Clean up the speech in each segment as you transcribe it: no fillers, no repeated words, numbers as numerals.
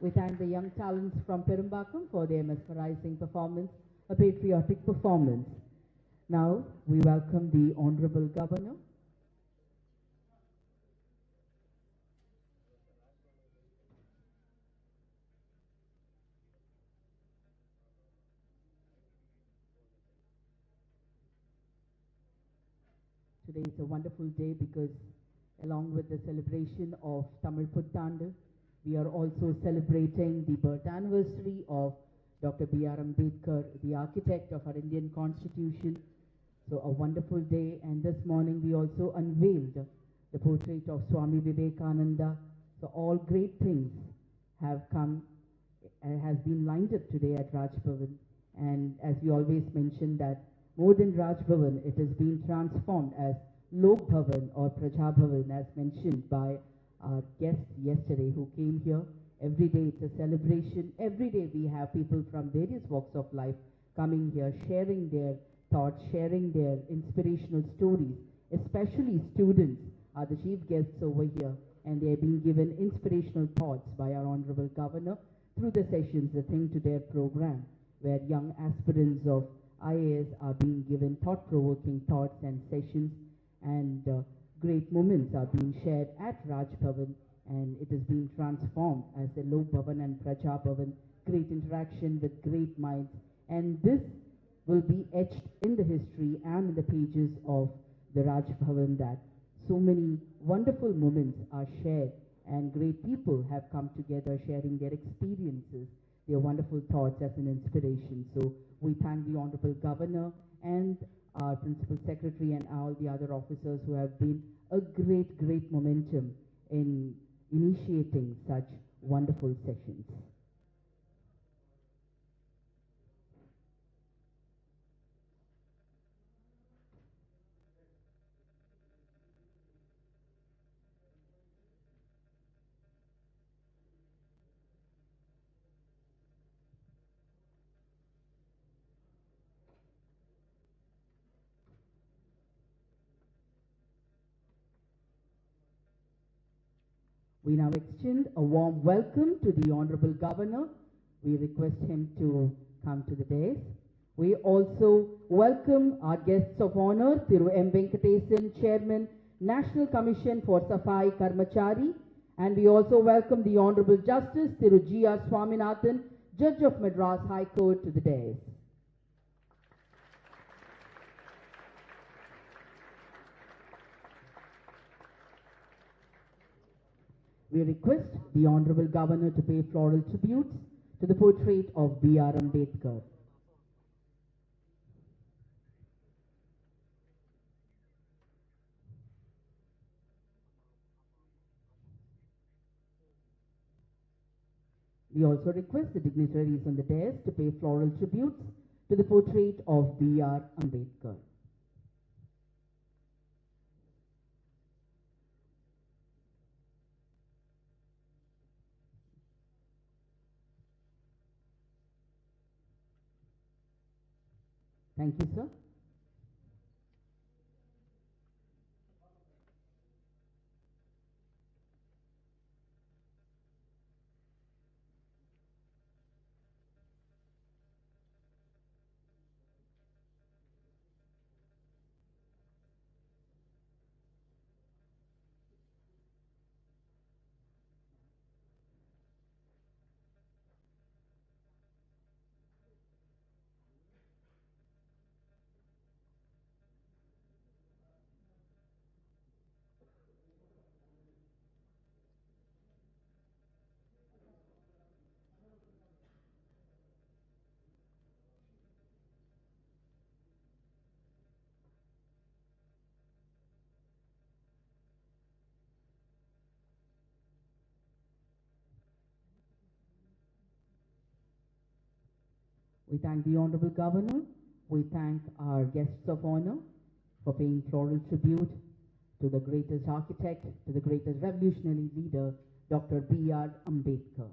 We thank the young talents from Perumbakam for their mesmerizing performance, a patriotic performance. Now, we welcome the Honorable Governor. Today is a wonderful day because along with the celebration of Tamil Puthandu, we are also celebrating the birth anniversary of Dr. B.R. Ambedkar, the architect of our Indian Constitution. So a wonderful day, and this morning we also unveiled the portrait of Swami Vivekananda. So all great things have come, has been lined up today at Raj Bhavan. And as we always mention that more than Raj Bhavan, it has been transformed as Lok Bhavan or Praja Bhavan, as mentioned by our guests yesterday who came here. Every day it's a celebration. Every day we have people from various walks of life coming here, sharing their thoughts, sharing their inspirational stories. Especially students are the chief guests over here, and they are being given inspirational thoughts by our Honorable Governor through the sessions, the Thing to Dare program, where young aspirants of IAS are being given thought-provoking thoughts and sessions, and great moments are being shared at Raj Bhavan, and it is being transformed as the Lok Bhavan and Praja Bhavan, great interaction with great minds. And this will be etched in the history and in the pages of the Raj Bhavan, that so many wonderful moments are shared and great people have come together sharing their experiences, their wonderful thoughts as an inspiration. So we thank the Honorable Governor and our Principal Secretary and all the other officers who have been a great momentum in initiating such wonderful sessions. We now extend a warm welcome to the Honorable Governor. We request him to come to the dais. We also welcome our guests of honor, Thiru M. Venkatesan, Chairman, National Commission for Safai Karmachari, and we also welcome the Honorable Justice Thiru G.R. Swaminathan, Judge of Madras High Court, to the dais. We request the Honorable Governor to pay floral tributes to the portrait of B.R. Ambedkar. We also request the dignitaries on the dais to pay floral tributes to the portrait of B.R. Ambedkar. Thank you, sir. We thank the Honorable Governor. We thank our guests of honor for paying floral tribute to the greatest architect, to the greatest revolutionary leader, Dr. B.R. Ambedkar.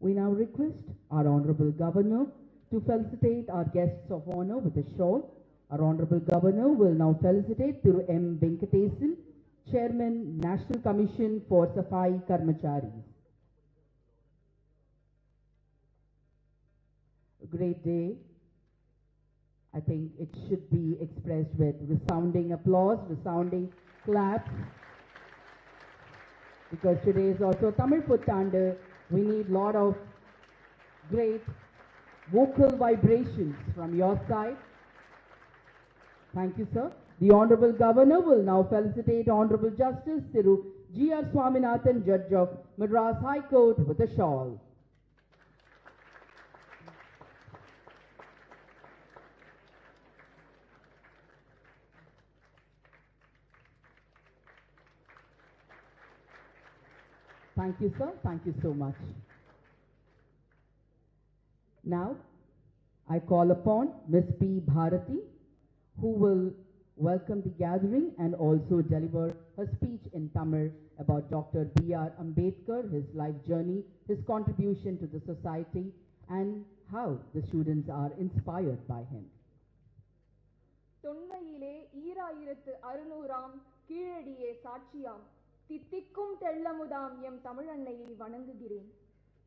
We now request our Honorable Governor to felicitate our guests of honor with a shawl. Our Honorable Governor will now felicitate Thiru M. Venkatesan, Chairman, National Commission for Safai Karmacharis. A great day. I think it should be expressed with resounding applause, resounding claps. Because today is also Tamil Puthandu. We need a lot of great vocal vibrations from your side. Thank you, sir. The Honorable Governor will now felicitate Honorable Justice Thiru G.R. Swaminathan, Judge of Madras High Court, with a shawl. Thank you, sir. Thank you so much. Now, I call upon Ms. P. Bharati, who will welcome the gathering and also deliver her speech in Tamil about Dr. B.R. Ambedkar, his life journey, his contribution to the society, and how the students are inspired by him. தொன்மையிலே ஈராயிரத்து அறுநூறாம் கீழடியே சாட்சியாம் தித்திக்கும் தெள்ளமுதாம் M தமிழன்னையை வணங்குகிறேன்.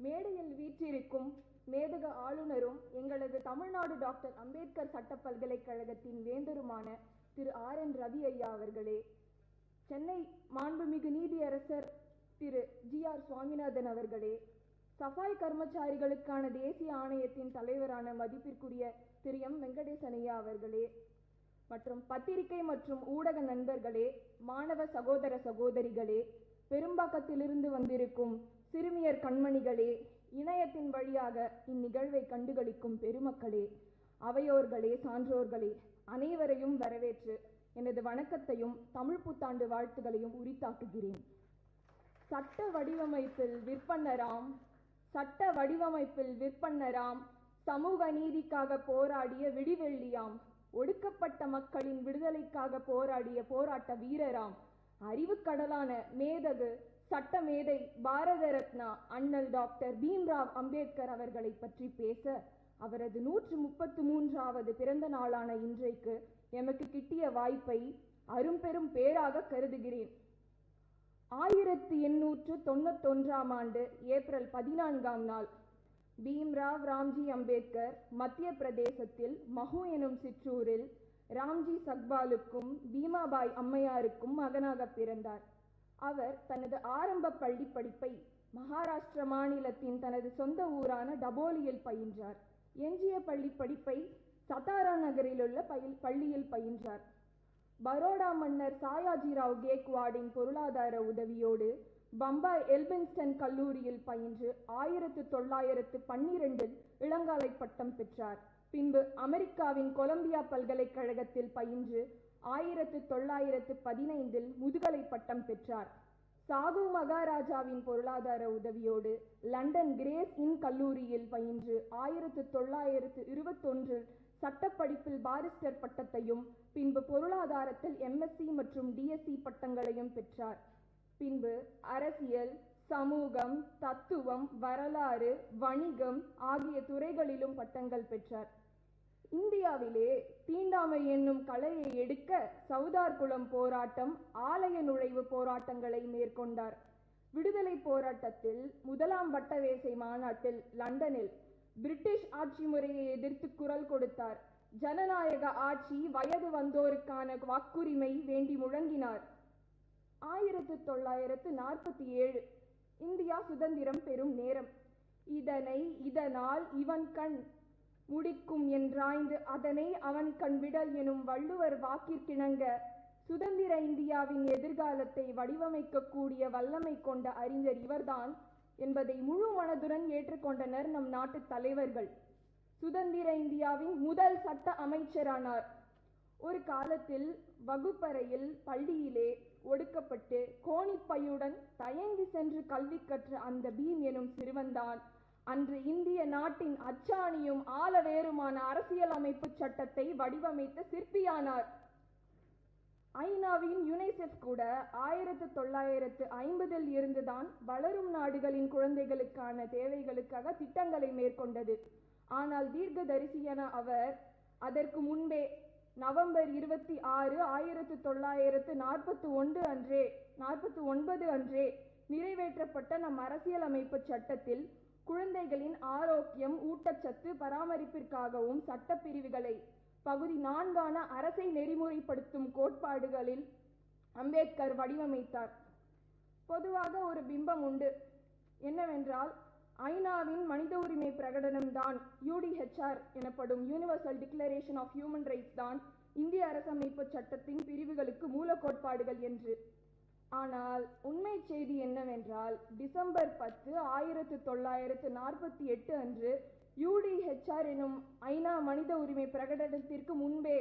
மேடையில் வீற்றிருக்கும் மேதக ஆளுநரும் எங்களது Tamil Nadu doctor Ambedkar சட்ட பல்கலைக்கழகத்தின் வேந்தருமான திரு R.N. Ravi ஐயா அவர்களே, சென்னை மாண்புமிகு நீதியரசர் திரு G.R. சுவாமிநாதன் அவர்களே, சஃபாய் கர்மச்சாரிகளுக்கான தேசிய ஆணையத்தின் தலைவரான மதிப்பிற்குரிய திரு M. வெங்கடேசன் ஐயா அவர்களே, மற்றும் பத்திரிகை மற்றும் ஊடக நண்பர்களே, மாணவ சகோதர சகோதரிகளே, பெரும்பாக்கத்திலிருந்து வந்திருக்கும் சிறுமியர் கண்மணிகளே, இணையத்தின் வழியாக இந்நிகழ்வை கண்டுகளிக்கும் பெருமக்களே, அவையோர்களே, சான்றோர்களே, அனைவரையும் வரவேற்று எனது வணக்கத்தையும் தமிழ் புத்தாண்டு வாழ்த்துகளையும் உரித்தாக்குகிறேன். சட்ட வடிவமைப்பில் விற்பன்னராம் சமூக நீதிக்காக போராடிய விடிவெள்ளியாம், ஒடுக்கப்பட்ட மக்களின் விடுதலைக்காக போராடிய போராட்ட வீரராம், அறிவுக்கடலான மேதகு சட்ட மேதை பாரத ரத்னா அண்ணல் டாக்டர் பீம்ராவ் அம்பேத்கர் அவர்களை பற்றி பேச அவரது 133வது பிறந்த நாளான இன்றைக்கு எமக்கு கிட்டிய வாய்ப்பை அரும்பெரும் பேராக கருதுகிறேன். 1891ஆம் ஆண்டு ஏப்ரல் 14ஆம் நாள் பீம்ராவ் ராம்ஜி அம்பேத்கர் மத்திய பிரதேசத்தில் மஹூ எனும் சிற்றூரில் ராம்ஜி சக்பாலுக்கும் பீமாபாய் அம்மையாருக்கும் மகனாக பிறந்தார். அவர் தனது ஆரம்ப பள்ளி படிப்பை மகாராஷ்டிர மாநிலத்தின் தனது சொந்த ஊரான டபோலியில் பயின்றார். எஞ்சிய பள்ளி படிப்பை சதாரா நகரிலுள்ள பள்ளியில் பயின்றார். பரோடா மன்னர் சாயாஜிராவ் கேக்வாடின் பொருளாதார உதவியோடு பம்பாய் எல்பின்ஸ்டன் கல்லூரியில் பயின்று 1912 இளங்கலை பட்டம் பெற்றார். பின்பு அமெரிக்காவின் கொலம்பியா பல்கலைக்கழகத்தில் பயின்று 1915 முதுகலை பட்டம் பெற்றார். சாகு மகாராஜாவின் பொருளாதார உதவியோடு லண்டன் கிரேஸ் இன் கல்லூரியில் பயின்று 1921 சட்டப்படிப்பில் பாரிஸ்டர் பட்டத்தையும் பின்பு பொருளாதாரத்தில் MSc மற்றும் DSc பட்டங்களையும் பெற்றார். பின்பு அரசியல், சமூகம், தத்துவம், வரலாறு, வணிகம் ஆகிய துறைகளிலும் பட்டங்கள் பெற்றார். இந்தியாவிலே தீண்டாமை என்னும் கலையை எடுக்க சவுதார் குளம் போராட்டம், ஆலய நுழைவு போராட்டங்களை மேற்கொண்டார். விடுதலை போராட்டத்தில் முதலாம் வட்டவேசை மாநாட்டில் லண்டனில் பிரிட்டிஷ் ஆட்சி முறையை எதிர்த்து குரல் கொடுத்தார். ஜனநாயக ஆட்சி, வயது வந்தோருக்கான வாக்குரிமை வேண்டி முழங்கினார். 1947 இந்தியா சுதந்திரம் பெறும் நேரம். இதனால் இவன் கண் முடிக்கும் என்றாய்ந்து அதனை அவன் கண் விடல் எனும் வள்ளுவர் வாக்கிற்கிணங்க சுதந்திர இந்தியாவின் எதிர்காலத்தை வடிவமைக்கக்கூடிய வல்லமை கொண்ட அறிஞர் இவர்தான் என்பதை முழு மனதுடன் ஏற்றுக்கொண்டனர் நம் நாட்டு தலைவர்கள். சுதந்திர இந்தியாவின் முதல் சட்ட அமைச்சரானார். ஒரு காலத்தில் வகுப்பறையில் பள்ளியிலே ஒடுக்கப்பட்டு கோணிப்பையுடன் தயங்கி சென்று கல்வி கற்ற அந்த பீம் எனும் சிறுவன்தான் அன்று இந்திய நாட்டின் அச்சாணியும் ஆலவேருமான அரசியலமைப்பு சட்டத்தை வடிவமைத்த சிற்பியானார். ஐநாவின் யுனிசெஃப் கூட 1950 இருந்துதான் வளரும் நாடுகளின் குழந்தைகளுக்கான தேவைகளுக்காக திட்டங்களை மேற்கொண்டது. ஆனால் தீர்க்கதரிசியான அவர் அதற்கு முன்பே நவம்பர் 26, 1949 அன்றே நிறைவேற்றப்பட்ட நம் அரசியலமைப்பு சட்டத்தில் குழந்தைகளின் ஆரோக்கியம், ஊட்டச்சத்து பராமரிப்பிற்காகவும் சட்டப்பிரிவுகளை பகுதி 4 அரசை நெறிமுறைப்படுத்தும் கோட்பாடுகளில் அம்பேத்கர் வடிவமைத்தார். பொதுவாக ஒரு பிம்பம் உண்டு. என்னவென்றால் ஐநாவின் மனித உரிமை பிரகடனம்தான் UDHR எனப்படும் universal declaration of human rights தான் இந்திய அரசமைப்பு சட்டத்தின் பிரிவுகளுக்கு மூல கோட்பாடுகள் என்று. ஆனால் உண்மை செய்தி என்னவென்றால் டிசம்பர் 10, 1948 அன்று UDHR எனும் ஐநா மனித உரிமை பிரகடனத்திற்கு முன்பே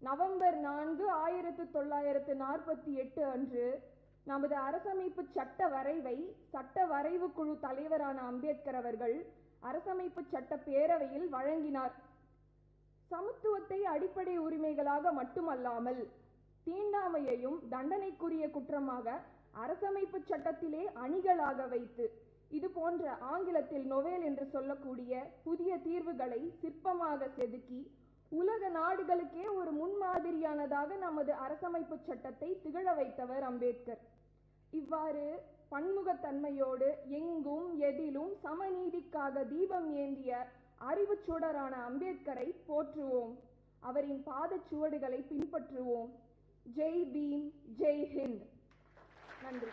நவம்பர் 4, 1948 அன்று நமது அரசமைப்பு சட்ட வரைவு குழு தலைவரான அம்பேத்கர் அவர்கள் அரசமைப்பு சட்ட பேரவையில் வழங்கினார். சமத்துவத்தை அடிப்படை உரிமைகளாக மட்டுமல்லாமல் தீண்டாமையையும் தண்டனைக்குரிய குற்றமாக அரசமைப்பு சட்டத்திலே அணிகளாக வைத்து இது போன்ற ஆங்கிலத்தில் நொவேல் என்று சொல்லக்கூடிய புதிய தீர்வுகளை சிற்பமாக செதுக்கி உலக நாடுகளுக்கே ஒரு முன்மாதிரியானதாக நமது அரசமைப்பு சட்டத்தை திகழ வைத்தவர் அம்பேத்கர். இவ்வாறு பன்முகத்தன்மையோடு எங்கும் எதிலும் சமநீதிக்காக தீபம் ஏந்திய அறிவு சுடரான அம்பேத்கரை போற்றுவோம். அவரின் பாதச்சுவடுகளை பின்பற்றுவோம். ஜெய் பீம், ஜெய் ஹிந்த். நன்றி.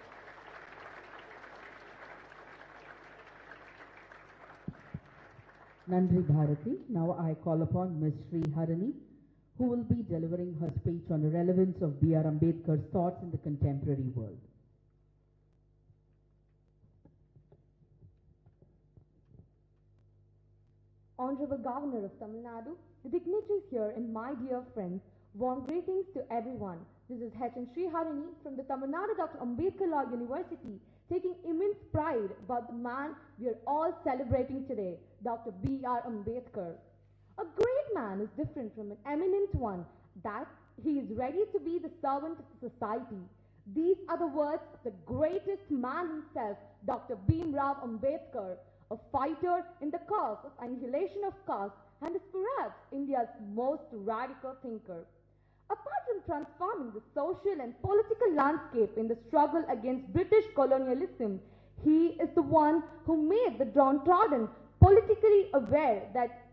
Nandri Bharati. Now I call upon Ms. Sri Harini, who will be delivering her speech on the relevance of B.R. Ambedkar's thoughts in the contemporary world. Honorable Governor of Tamil Nadu, the dignitaries here and my dear friends, warm greetings to everyone. This is H. Sri Harini from the Tamil Nadu Dr. Ambedkar Law University, taking immense pride about the man we are all celebrating today, Dr. B.R. Ambedkar. A great man is different from an eminent one, that he is ready to be the servant of society. These are the words of the greatest man himself, Dr. Bhimrao Ambedkar, a fighter in the cause of annihilation of caste and is perhaps India's most radical thinker. Apart from transforming the social and political landscape in the struggle against British colonialism, he is the one who made the downtrodden politically aware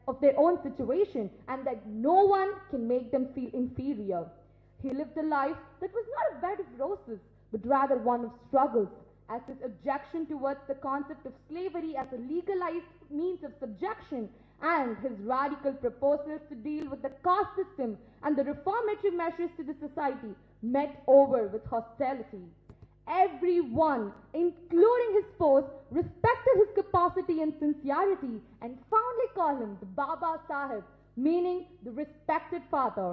of their own situation and that no one can make them feel inferior. He lived a life that was not a bed of roses, but rather one of struggles, as his objection towards the concept of slavery as a legalized means of subjection and his radical proposals to deal with the caste system and the reformatory measures to the society met over with hostility. Everyone, including his foes, respected his capacity and sincerity and fondly called him the Baba Sahib, meaning the respected father.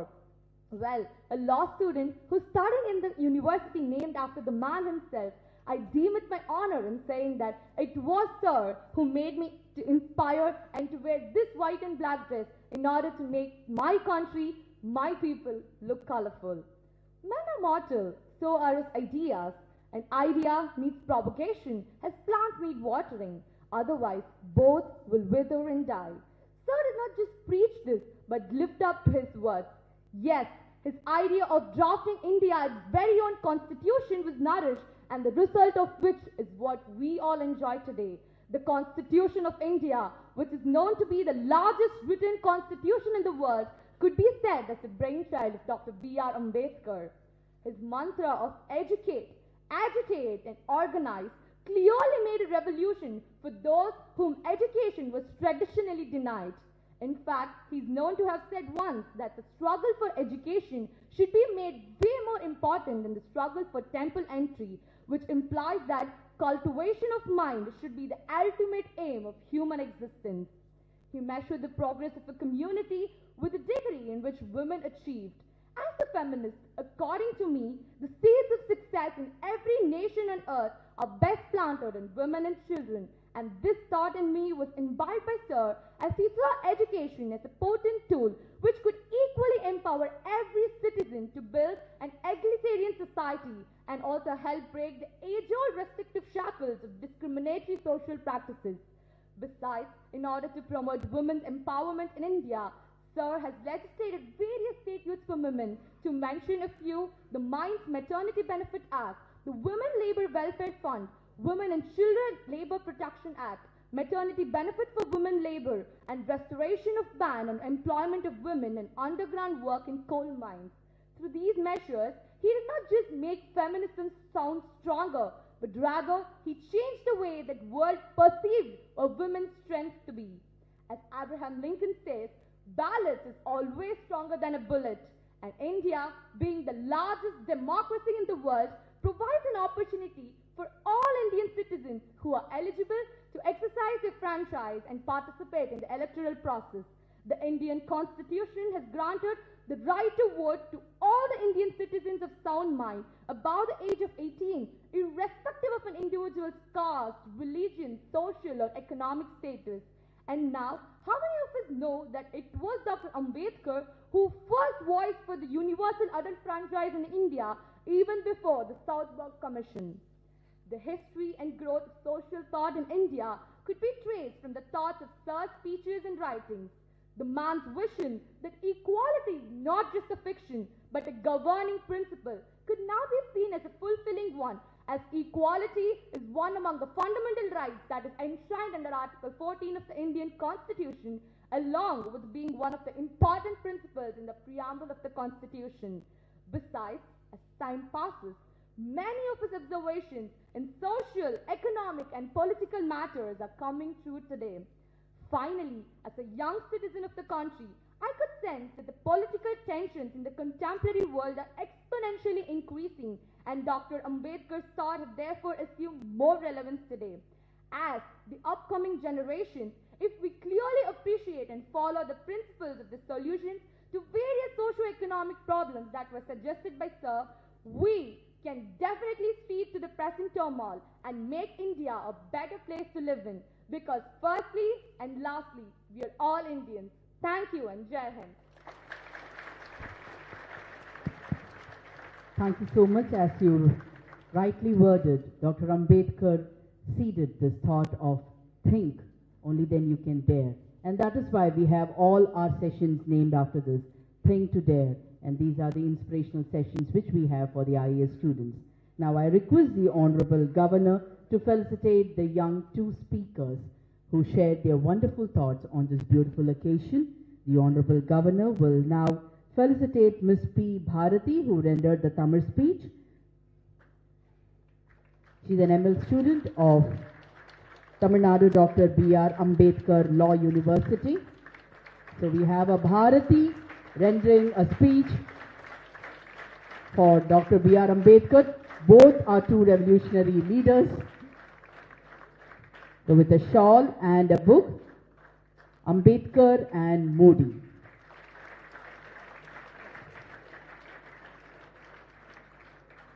Well, a law student who's studying in the university named after the man himself, I deem it my honor in saying that it was Sir who made me to inspire and to wear this white and black dress in order to make my country, my people look colorful. Men are mortal, so are his ideas. An idea needs propagation as plants need watering. Otherwise, both will wither and die. Sir did not just preach this, but lived up to his words. Yes, his idea of drafting India's very own constitution was nourished, and the result of which is what we all enjoy today. The Constitution of India, which is known to be the largest written constitution in the world, could be said as the brainchild of Dr. B.R. Ambedkar. His mantra of educate, agitate and organize clearly made a revolution for those whom education was traditionally denied. In fact, he's known to have said once that the struggle for education should be made way more important than the struggle for temple entry, which implies that cultivation of mind should be the ultimate aim of human existence. He measured the progress of a community with the degree in which women achieved. As a feminist, according to me, the seeds of success in every nation on earth are best planted in women and children, and this thought in me was imbibed by Sir as he saw education as a potent tool which could equally empower every citizen to build an egalitarian society and also help break the age-old restrictive shackles of discriminatory social practices. Besides, in order to promote women's empowerment in India, Sir has legislated various statutes for women. To mention a few: the Mines Maternity Benefit Act, the Women Labour Welfare Fund, Women and Children Labour Protection Act, Maternity Benefit for Women Labour, and restoration of ban on employment of women in underground work in coal mines. Through these measures, he did not just make feminism sound stronger, but rather he changed the way that world perceived a woman's strength to be. As Abraham Lincoln says, ballot is always stronger than a bullet, and India, being the largest democracy in the world, provides an opportunity for all Indian citizens who are eligible to exercise their franchise and participate in the electoral process. The Indian Constitution has granted the right to vote to all the Indian citizens of sound mind above the age of 18, irrespective of an individual's caste, religion, social or economic status. And now, how many of us know that it was Dr. Ambedkar who first voiced for the universal adult franchise in India even before the Southwark Commission? The history and growth of social thought in India could be traced from the thoughts of Sir's speeches and writings. The man's vision that equality is not just a fiction but a governing principle could now be seen as a fulfilling one, as equality is one among the fundamental rights that is enshrined under Article 14 of the Indian Constitution, along with being one of the important principles in the preamble of the Constitution. Besides, as time passes, many of his observations in social, economic and political matters are coming true today. Finally, as a young citizen of the country, I could sense that the political tensions in the contemporary world are exponentially increasing, and Dr. Ambedkar's thought have therefore assumed more relevance today. As the upcoming generation, if we clearly appreciate and follow the principles of the solutions to various socio-economic problems that were suggested by Sir, we can definitely speed to the present turmoil and make India a better place to live in. Because firstly and lastly, we are all Indians. Thank you and Jai Hind. Thank you so much. As you rightly worded, Dr. Ambedkar seeded this thought of think, only then you can dare. And that is why we have all our sessions named after this, Think to Dare. And these are the inspirational sessions which we have for the IAS students. Now I request the Honorable Governor to felicitate the young two speakers who shared their wonderful thoughts on this beautiful occasion. The Honorable Governor will now felicitate Ms. P. Bharati, who rendered the Tamil speech. She is an ML student of Tamil Nadu Dr. B.R. Ambedkar Law University. So we have a Bharati rendering a speech for Dr. B.R. Ambedkar. Both are two revolutionary leaders. So with a shawl and a book, Ambedkar and Modi.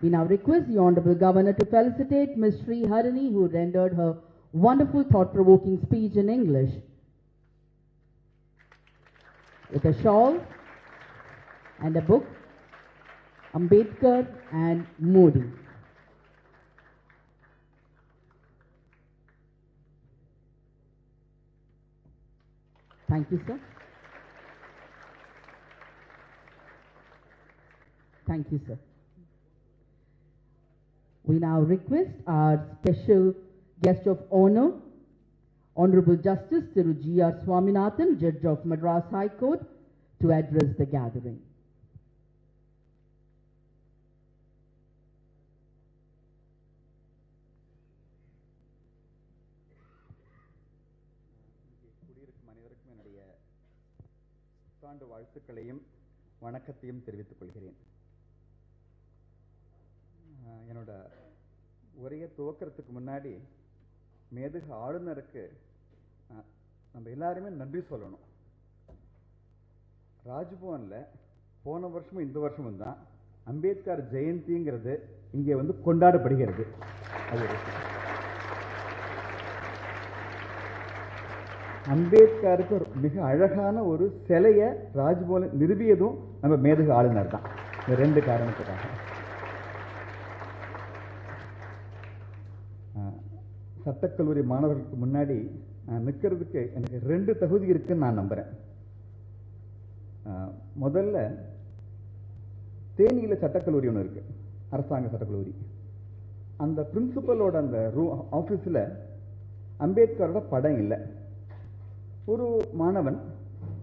We now request the Honorable Governor to felicitate Ms. Sri Harini, who rendered her wonderful thought-provoking speech in English. With a shawl and a book, Ambedkar and Modi. Thank you, sir. Thank you, sir. We now request our special guest of honor, Honorable Justice Thiru G.R. Swaminathan, Judge of Madras High Court, to address the gathering. அனைவருக்கும் என்னுடைய புத்தாண்டு வாழ்த்துக்களையும் வணக்கத்தையும் தெரிவித்துக் கொள்கிறேன். என்னோட உரையை துவக்கிறதுக்கு முன்னாடி மேதகு ஆளுநருக்கு நம்ம எல்லாருமே நன்றி சொல்லணும். ராஜ்பவன்ல போன வருஷமும் இந்த வருஷமும் தான் அம்பேத்கர் ஜெயந்திங்கிறது இங்கே வந்து கொண்டாடப்படுகிறது. அது அம்பேத்கருக்கு ஒரு மிக அழகான ஒரு சிலையை ராஜ்பவன் நிறுவியதும் நம்ம மேதகு ஆளுநர் தான். இந்த ரெண்டு காரணத்துக்காக. சட்டக்கல்லூரி மாணவர்களுக்கு முன்னாடி நிற்கிறதுக்கு எனக்கு ரெண்டு தகுதி இருக்குன்னு நான் நம்புறேன். முதல்ல தேனியில சட்டக்கல்லூரி ஒன்று இருக்கு, அரசாங்க சட்டக்கல்லூரி. அந்த பிரின்சிபலோட அந்த ஆஃபீஸில் அம்பேத்கரோட படம் இல்லை. ஒரு மாணவன்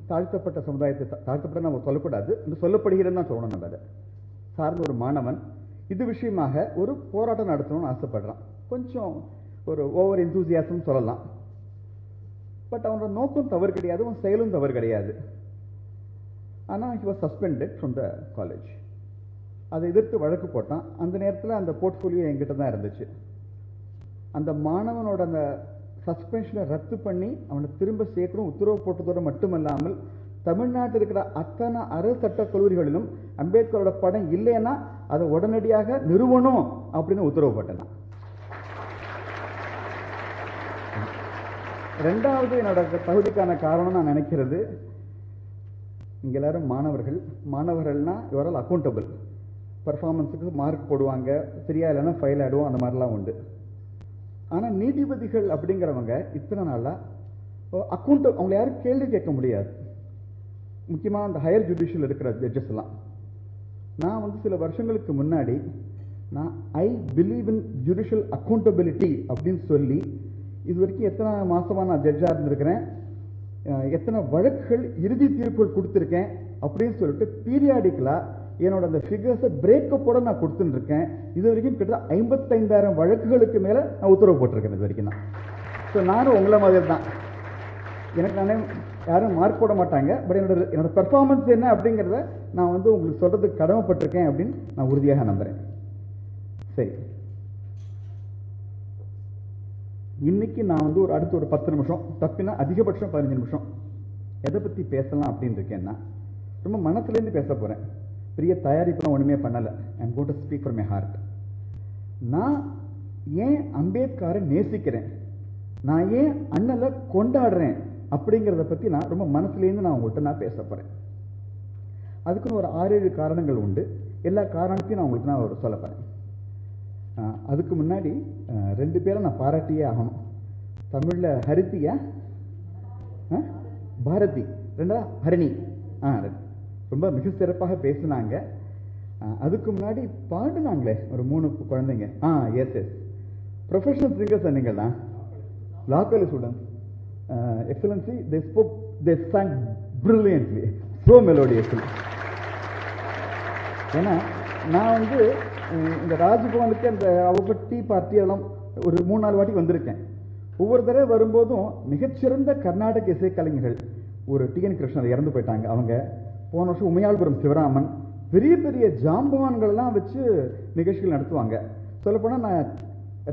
தாழ்த்தப்பட்ட சமுதாயத்தை, தாழ்த்தப்பட்ட நம்ம சொல்லக்கூடாது, சொல்லப்படுகிறதுன்னு தான் சொல்லணும். நம்ம அதை சார்ந்த ஒரு மாணவன் இது விஷயமாக ஒரு போராட்டம் நடத்தணும்னு ஆசைப்படுறான். கொஞ்சம் ஒரு ஓவர் எந்தூசியாசம் சொல்லலாம். பட் அவனோட நோக்கம் தவறு கிடையாது, அவன் செயலும் தவறு கிடையாது. ஆனால் he was suspended from the college. அதை எதிர்த்து வழக்கு போட்டான். அந்த நேரத்தில் அந்த போர்ட்ஃபோலியோ என்கிட்ட தான் இருந்துச்சு. அந்த மாணவனோட அந்த சஸ்பென்ஷனை ரத்து பண்ணி அவனை திரும்ப சேர்க்கணும் உத்தரவு போட்டதோடு மட்டுமல்லாமல் தமிழ்நாட்டில் இருக்கிற அத்தனை அரசு சட்ட கல்லூரிகளிலும் அம்பேத்கரோட படம் இல்லைன்னா அதை உடனடியாக நிறுவனம் அப்படின்னு உத்தரவு போட்டேன். ரெண்டாவது என்னோட தகுதிக்கான காரணம் நான் நினைக்கிறது, இங்க எல்லாரும் மாணவர்கள்னா இவரால் அக்கௌண்டபிள், பர்ஃபார்மன்ஸுக்கு மார்க் போடுவாங்க, சரியா இல்லைன்னா ஃபைல் ஆடுவோம், அந்த மாதிரிலாம் உண்டு. ஆனால் நீதிபதிகள் அப்படிங்கிறவங்க இத்தனை நாளாக அவங்களை யாரும் கேள்வி கேட்க முடியாது. முக்கியமாக அந்த ஹையர் ஜுடிஷியல் இருக்கிற ஜட்ஜஸ் எல்லாம். நான் வந்து சில வருஷங்களுக்கு முன்னாடி I believe in judicial accountability அப்படின்னு சொல்லி இது வரைக்கும் எத்தனை மாசமாக நான் ஜட்ஜாக இருந்திருக்கிறேன், எத்தனை வழக்குகள் இறுதி தீர்ப்புகள் கொடுத்துருக்கேன் அப்படின்னு சொல்லிட்டு பீரியாடிக்கலாக என்னோட அந்த ஃபிகர்ஸை பிரேக்கப்போட நான் கொடுத்துட்டு இருக்கேன். இது வரைக்கும் கிட்டத்தட்ட 55,000 வழக்குகளுக்கு மேலே நான் உத்தரவு போட்டிருக்கேன் இது வரைக்கும் தான். ஸோ நானும் உங்களை மாதிரி தான். எனக்கு நானே யாரும் மார்க் போட மாட்டாங்க, பட் என்னோட பெர்ஃபார்மன்ஸ் என்ன அப்படிங்கிறத நான் வந்து உங்களுக்கு சொல்றதுக்கு கடமைப்பட்டிருக்கேன் அப்படின்னு நான் உறுதியாக நம்புறேன். சரி, இன்னைக்கு நான் வந்து அடுத்த ஒரு 10 நிமிஷம், தப்பினா அதிகபட்சம் 15 நிமிஷம் எதை பற்றி பேசலாம் அப்படின்னு இருக்கேன்னா, ரொம்ப மனசுலேருந்து பேச போகிறேன். பெரிய தயாரிப்புலாம் ஒன்றுமே பண்ணலை. I'm going to speak from my heart. நான் ஏன் அம்பேத்கரை நேசிக்கிறேன், நான் ஏன் அண்ணலை கொண்டாடுறேன் அப்படிங்கிறத பற்றி நான் ரொம்ப மனசுலேருந்து உங்கள்கிட்ட பேச போகிறேன். அதுக்குன்னு ஒரு 6-7 காரணங்கள் உண்டு. எல்லா காரணத்தையும் நான் உங்களுக்கு நான் சொல்ல போகிறேன். அதுக்கு முன்னாடி 2 பேரை நான் பாராட்டியே ஆகணும். தமிழில் ஹரித்தியா, பாரதி, ரெண்டா ஹரணி, ரொம்ப மிக சிறப்பாக பேசினாங்க. அதுக்கு முன்னாடி பாடுனாங்களே ஒரு 3 குழந்தைங்க. எஸ் ப்ரொஃபஷனல் சிங்கர்ஸ் நீங்களா, லா college students. Excellency, they sang brilliantly, so melodiously. ஏன்னா நான் வந்து இந்த ராஜ்பவனுக்கு அந்த அவங்க டீ பார்ட்டி எல்லாம் ஒரு 3-4 வாட்டி வந்திருக்கேன். ஒவ்வொரு தடவை வரும்போதும் மிகச்சிறந்த கர்நாடக இசைக்கலைஞர்கள், ஒரு டிஎன் கிருஷ்ணன் இறந்து போயிட்டாங்க, அவங்க போன வருஷம் உமையாள்புரம் சிவராமன், பெரிய பெரிய ஜாம்பவான்கள்லாம் வச்சு நிகழ்ச்சிகள் நடத்துவாங்க. சொல்லப்போனால் நான்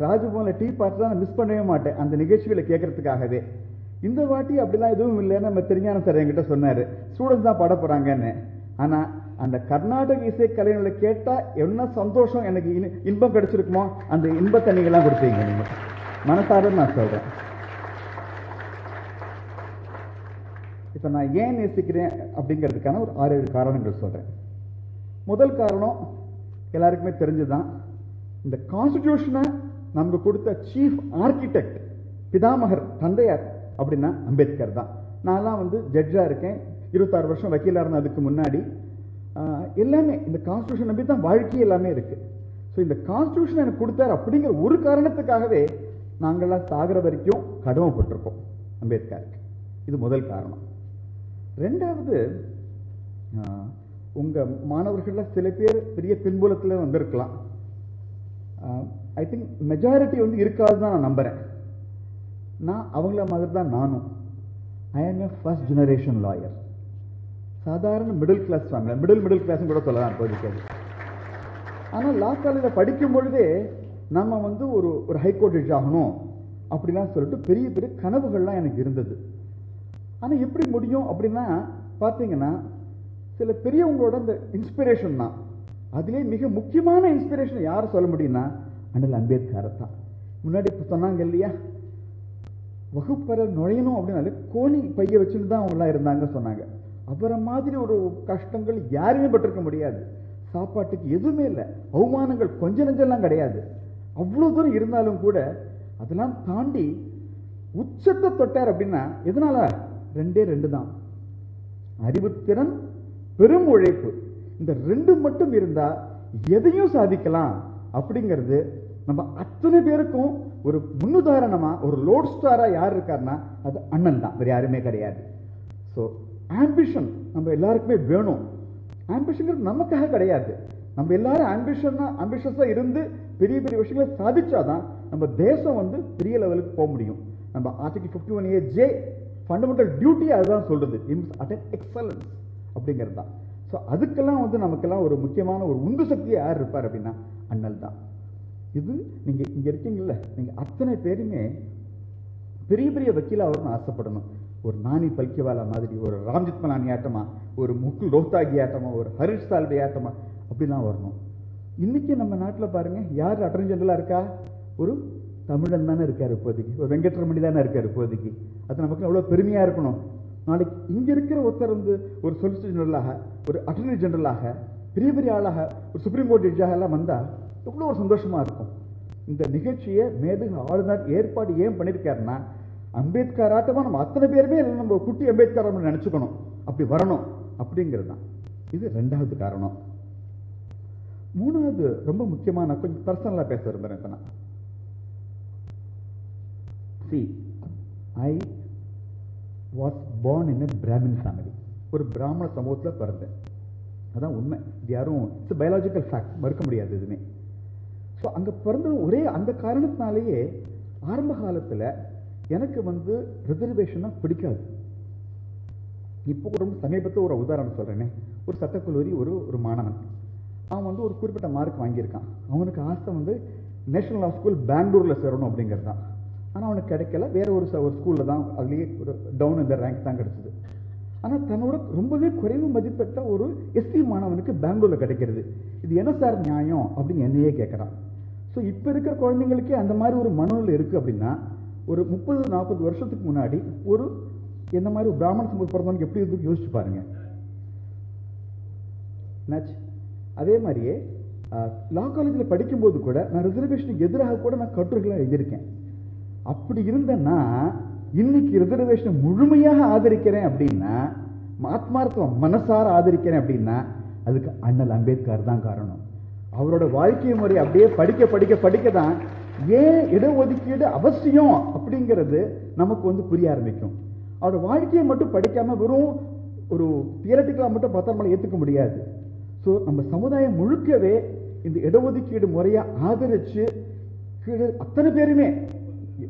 ராஜ்பவனில் டீ பார்ட்டி தான் மிஸ் பண்ணவே மாட்டேன் அந்த நிகழ்ச்சிகளை கேட்கறதுக்காகவே. இந்த வாட்டி அப்படிலாம் எதுவும் இல்லைன்னு நம்ம தெரிஞ்சான சார் என்கிட்ட சொன்னார், ஸ்டூடெண்ட்ஸ் தான் பாட போகிறாங்கன்னு. ஆனால் அந்த கர்நாடக இசைக்கலைஞர்களை கேட்டால் என்ன சந்தோஷம், எனக்கு இன்பம் கிடைச்சிருக்குமோ அந்த இன்பத்தை நீங்கள்லாம் கொடுத்தீங்க. நீங்கள் மனசார நான் சொல்கிறேன். இப்போ நான் ஏன் நேசிக்கிறேன் அப்படிங்கிறதுக்கான ஒரு 6-7 காரணங்கள் சொல்கிறேன். முதல் காரணம் எல்லாருக்குமே தெரிஞ்சுதான், இந்த கான்ஸ்டிடியூஷனை நமக்கு கொடுத்த சீஃப் ஆர்கிடெக்ட், பிதாமகர், தந்தையார் அப்படின்னா அம்பேத்கர் தான். நான்லாம் வந்து ஜட்ஜாக இருக்கேன், 26 வருஷம் வக்கீலாக இருந்தேன். அதுக்கு முன்னாடி எல்லாமே இந்த கான்ஸ்டியூஷன் நம்பி தான் வாழ்க்கையே எல்லாமே இருக்கு. ஸோ இந்த கான்ஸ்டியூஷன் எனக்கு கொடுத்தார் அப்படிங்கிற ஒரு காரணத்துக்காகவே நாங்கள்லாம் சாகிற வரைக்கும் கடமைப்பட்டிருக்கோம் அம்பேத்கருக்கு. இது முதல் காரணம். ரெண்டாவது, உங்க மாணவர்கள சில பேர் பெரிய பின்புலத்தில் வந்திருக்கலாம். ஐ திங்க் மெஜாரிட்டி வந்து இருக்காது தான் நான் நம்புறேன். நான் அவங்கள மாதிரி தான் நானும். I am a first generation lawyer. சாதாரண middle class family, middle class கூட சொல்லலாம் இப்போதைக்கு. ஆனால் லா காலேஜில் படிக்கும் பொழுதே நம்ம வந்து ஒரு ஹைகோர்ட் ஜட்ஜ் ஆகணும் அப்படிலாம் சொல்லிட்டு பெரிய பெரிய கனவுகள்லாம் எனக்கு இருந்தது. ஆனால் எப்படி முடியும் அப்படின்னா பார்த்தீங்கன்னா சில பெரியவங்களோட அந்த இன்ஸ்பிரேஷன் தான். அதிலே மிக முக்கியமான இன்ஸ்பிரேஷன் யார் சொல்ல முடியும்னா அண்ணல் அம்பேத்கரை தான். முன்னாடி இப்போ சொன்னாங்க இல்லையா, வகுப்பறை நுழையணும் அப்படின்னாலே கோணி பைய வச்சுன்னு தான் அவங்களாம் இருந்தாங்க சொன்னாங்க. அவரை மாதிரி ஒரு கஷ்டங்கள் யாருமே பட்டிருக்க முடியாது. சாப்பாட்டுக்கு எதுவுமே இல்லை, அவமானங்கள் கொஞ்ச நெஞ்செல்லாம் கிடையாது. அவ்வளோ தூரம் இருந்தாலும் கூட அதெல்லாம் தாண்டி உச்சத்தை தொட்டார். அப்படின்னா எதனால? ரெண்டு தான், அறிவுத்திறன், பெரும் உழைப்பு. இந்த ரெண்டு மட்டும் இருந்தா எதையும் சாதிக்கலாம் அப்படிங்கிறது நம்ம அத்தனை பேருக்கும் ஒரு முன்னுதாரணமா, ஒரு லோட் ஸ்டாரா யார் இருக்காருன்னா அது அண்ணன் தான், வேற யாருமே கிடையாது. ஸோ ஆம்பிஷன் நம்ம எல்லாருக்குமே வேணும். ஆம்பிஷன் நமக்காக கிடையாது. நம்ம எல்லாரும் ஆம்பிஷஸா இருந்து பெரிய பெரிய விஷயங்களை சாதிச்சாதான் நம்ம தேசம் வந்து பெரிய லெவலுக்கு போக முடியும். நம்ம ஆர்டிகல் 51A ஃபண்டமெண்டல் டியூட்டி அதுதான் சொல்றது, எக்ஸலன்ஸ் அப்படிங்கிறது தான். ஸோ அதுக்கெல்லாம் வந்து நமக்கெல்லாம் ஒரு முக்கியமான ஒரு உந்து சக்தியை யார் இருப்பார் அப்படின்னா அண்ணல் தான். இது நீங்க இங்க இருக்கீங்கல்ல, நீங்க அத்தனை பேருமே பெரிய பெரிய வக்கீலா வரணும்னு ஆசைப்படணும். ஒரு நானி பல்கிவாலா மாதிரி, ஒரு ராம்ஜித் மலானி ஆட்டமா, ஒரு முகுல் ரோஹ்தாகி ஆட்டமா, ஒரு ஹரிஷ் சால்வே ஆட்டமா அப்படிலாம் வரணும். இன்னைக்கு நம்ம நாட்டில் பாருங்க, யார் அட்டர்னி ஜெனரலா இருக்கா? ஒரு தமிழன் தானே இருக்காரு இப்போதைக்கு, ஒரு வெங்கட்ரமணி தானே இருக்காரு இப்போதைக்கு. அது நமக்கு எவ்வளவு பெருமையா இருக்கணும். நாளைக்கு இங்க இருக்கிற ஒருத்தர் வந்து ஒரு சொலிசிட்டர் ஜெனரலாக, ஒரு அட்டர்னி ஜெனரலாக, பெரிய பெரிய ஆளாக, ஒரு சுப்ரீம் கோர்ட் ஜட்ஜாக எல்லாம் வந்தா எவ்வளோ ஒரு சந்தோஷமா இருக்கும். இந்த நிகழ்ச்சியை மேதகு ஆளுநர் ஏற்பாடு ஏன் பண்ணியிருக்காருன்னா, அம்பேத்கர் ஆட்டமா நம்ம அத்தனை பேருமே நம்ம குட்டி அம்பேத்கர் நினைச்சுக்கணும், அப்படி வரணும் அப்படிங்கிறது தான். இது ரெண்டாவது காரணம். மூணாவது ரொம்ப முக்கியமான, கொஞ்சம் பர்சனலா பேச விரும்புறேன் இப்ப நான். I was born in a Brahmin family. ஒரு பிராமண சமூகத்தில் பிறந்தேன். அதான் உண்மை. இது யாரும் இட்ஸ் பயாலஜிக்கல் ஃபேக்ட், மறுக்க முடியாது எதுவுமே. ஸோ அங்கே பிறந்த ஒரே அந்த காரணத்தினாலேயே ஆரம்ப காலத்தில் எனக்கு வந்து ரிசர்வேஷனா பிடிக்காது. இப்போ ரொம்ப சமீபத்தில் ஒரு உதாரணம் சொல்றேனே, ஒரு சட்டக்கல்லூரி ஒரு மாணவன், அவன் வந்து ஒரு குறிப்பிட்ட மார்க் வாங்கியிருக்கான். அவனுக்கு ஆசை வந்து நேஷனல் லா ஸ்கூல் பெங்களூர்ல சேரணும் அப்படிங்கிறது தான். ஆனால் அவனுக்கு கிடைக்கல, வேற ஒரு ஸ்கூல்ல தான், அதுலேயே ஒரு டவுன் இந்த ரேங்க் தான் கிடைச்சது. ஆனால் தன்னோட ரொம்பவே குறைவு மதிப்பெற்ற ஒரு எஸ்சி மாணவனுக்கு பெங்களூர்ல கிடைக்கிறது. இது என்ன சார் நியாயம் அப்படின்னு என்னையே கேட்கறான். ஸோ இப்போ இருக்கிற குழந்தைங்களுக்கே அந்த மாதிரி ஒரு மனநிலை இருக்கு அப்படின்னா, ஒரு 30-40 வருஷத்துக்கு முன்னாடி ஒரு என்ன மாதிரி பிராமண சமூகம் பிறந்தவனுக்கு எப்படி இருக்கு யோசிச்சு பாருங்க. அதே மாதிரியே லா காலேஜில் படிக்கும்போது கூட நான் ரிசர்வேஷனுக்கு எதிராக கூட நான் கட்டுரைகளாக எழுதியிருக்கேன். அப்படி இருந்தேன்னா இன்னைக்கு ரிசர்வேஷனை முழுமையாக ஆதரிக்கிறேன் அப்படின்னா, ஆத்மார்த்தம் மனசார ஆதரிக்கிறேன் அப்படின்னா அதுக்கு அண்ணல் அம்பேத்கர் தான் காரணம். அவரோட வாழ்க்கை முறை அப்படியே படிக்க படிக்க படிக்க தான் ஏன் இடஒதுக்கீடு அவசியம் அப்படிங்கிறது நமக்கு வந்து புரிய ஆரம்பிக்கும். அவரோட வாழ்க்கையை மட்டும் படிக்காம வெறும் ஒரு தியரட்டிக்கலா மட்டும் பார்த்தா நம்மளை ஏற்றுக்க முடியாது. ஸோ நம்ம சமுதாயம் முழுக்கவே இந்த இடஒதுக்கீடு முறையை ஆதரிச்சு அத்தனை பேருமே,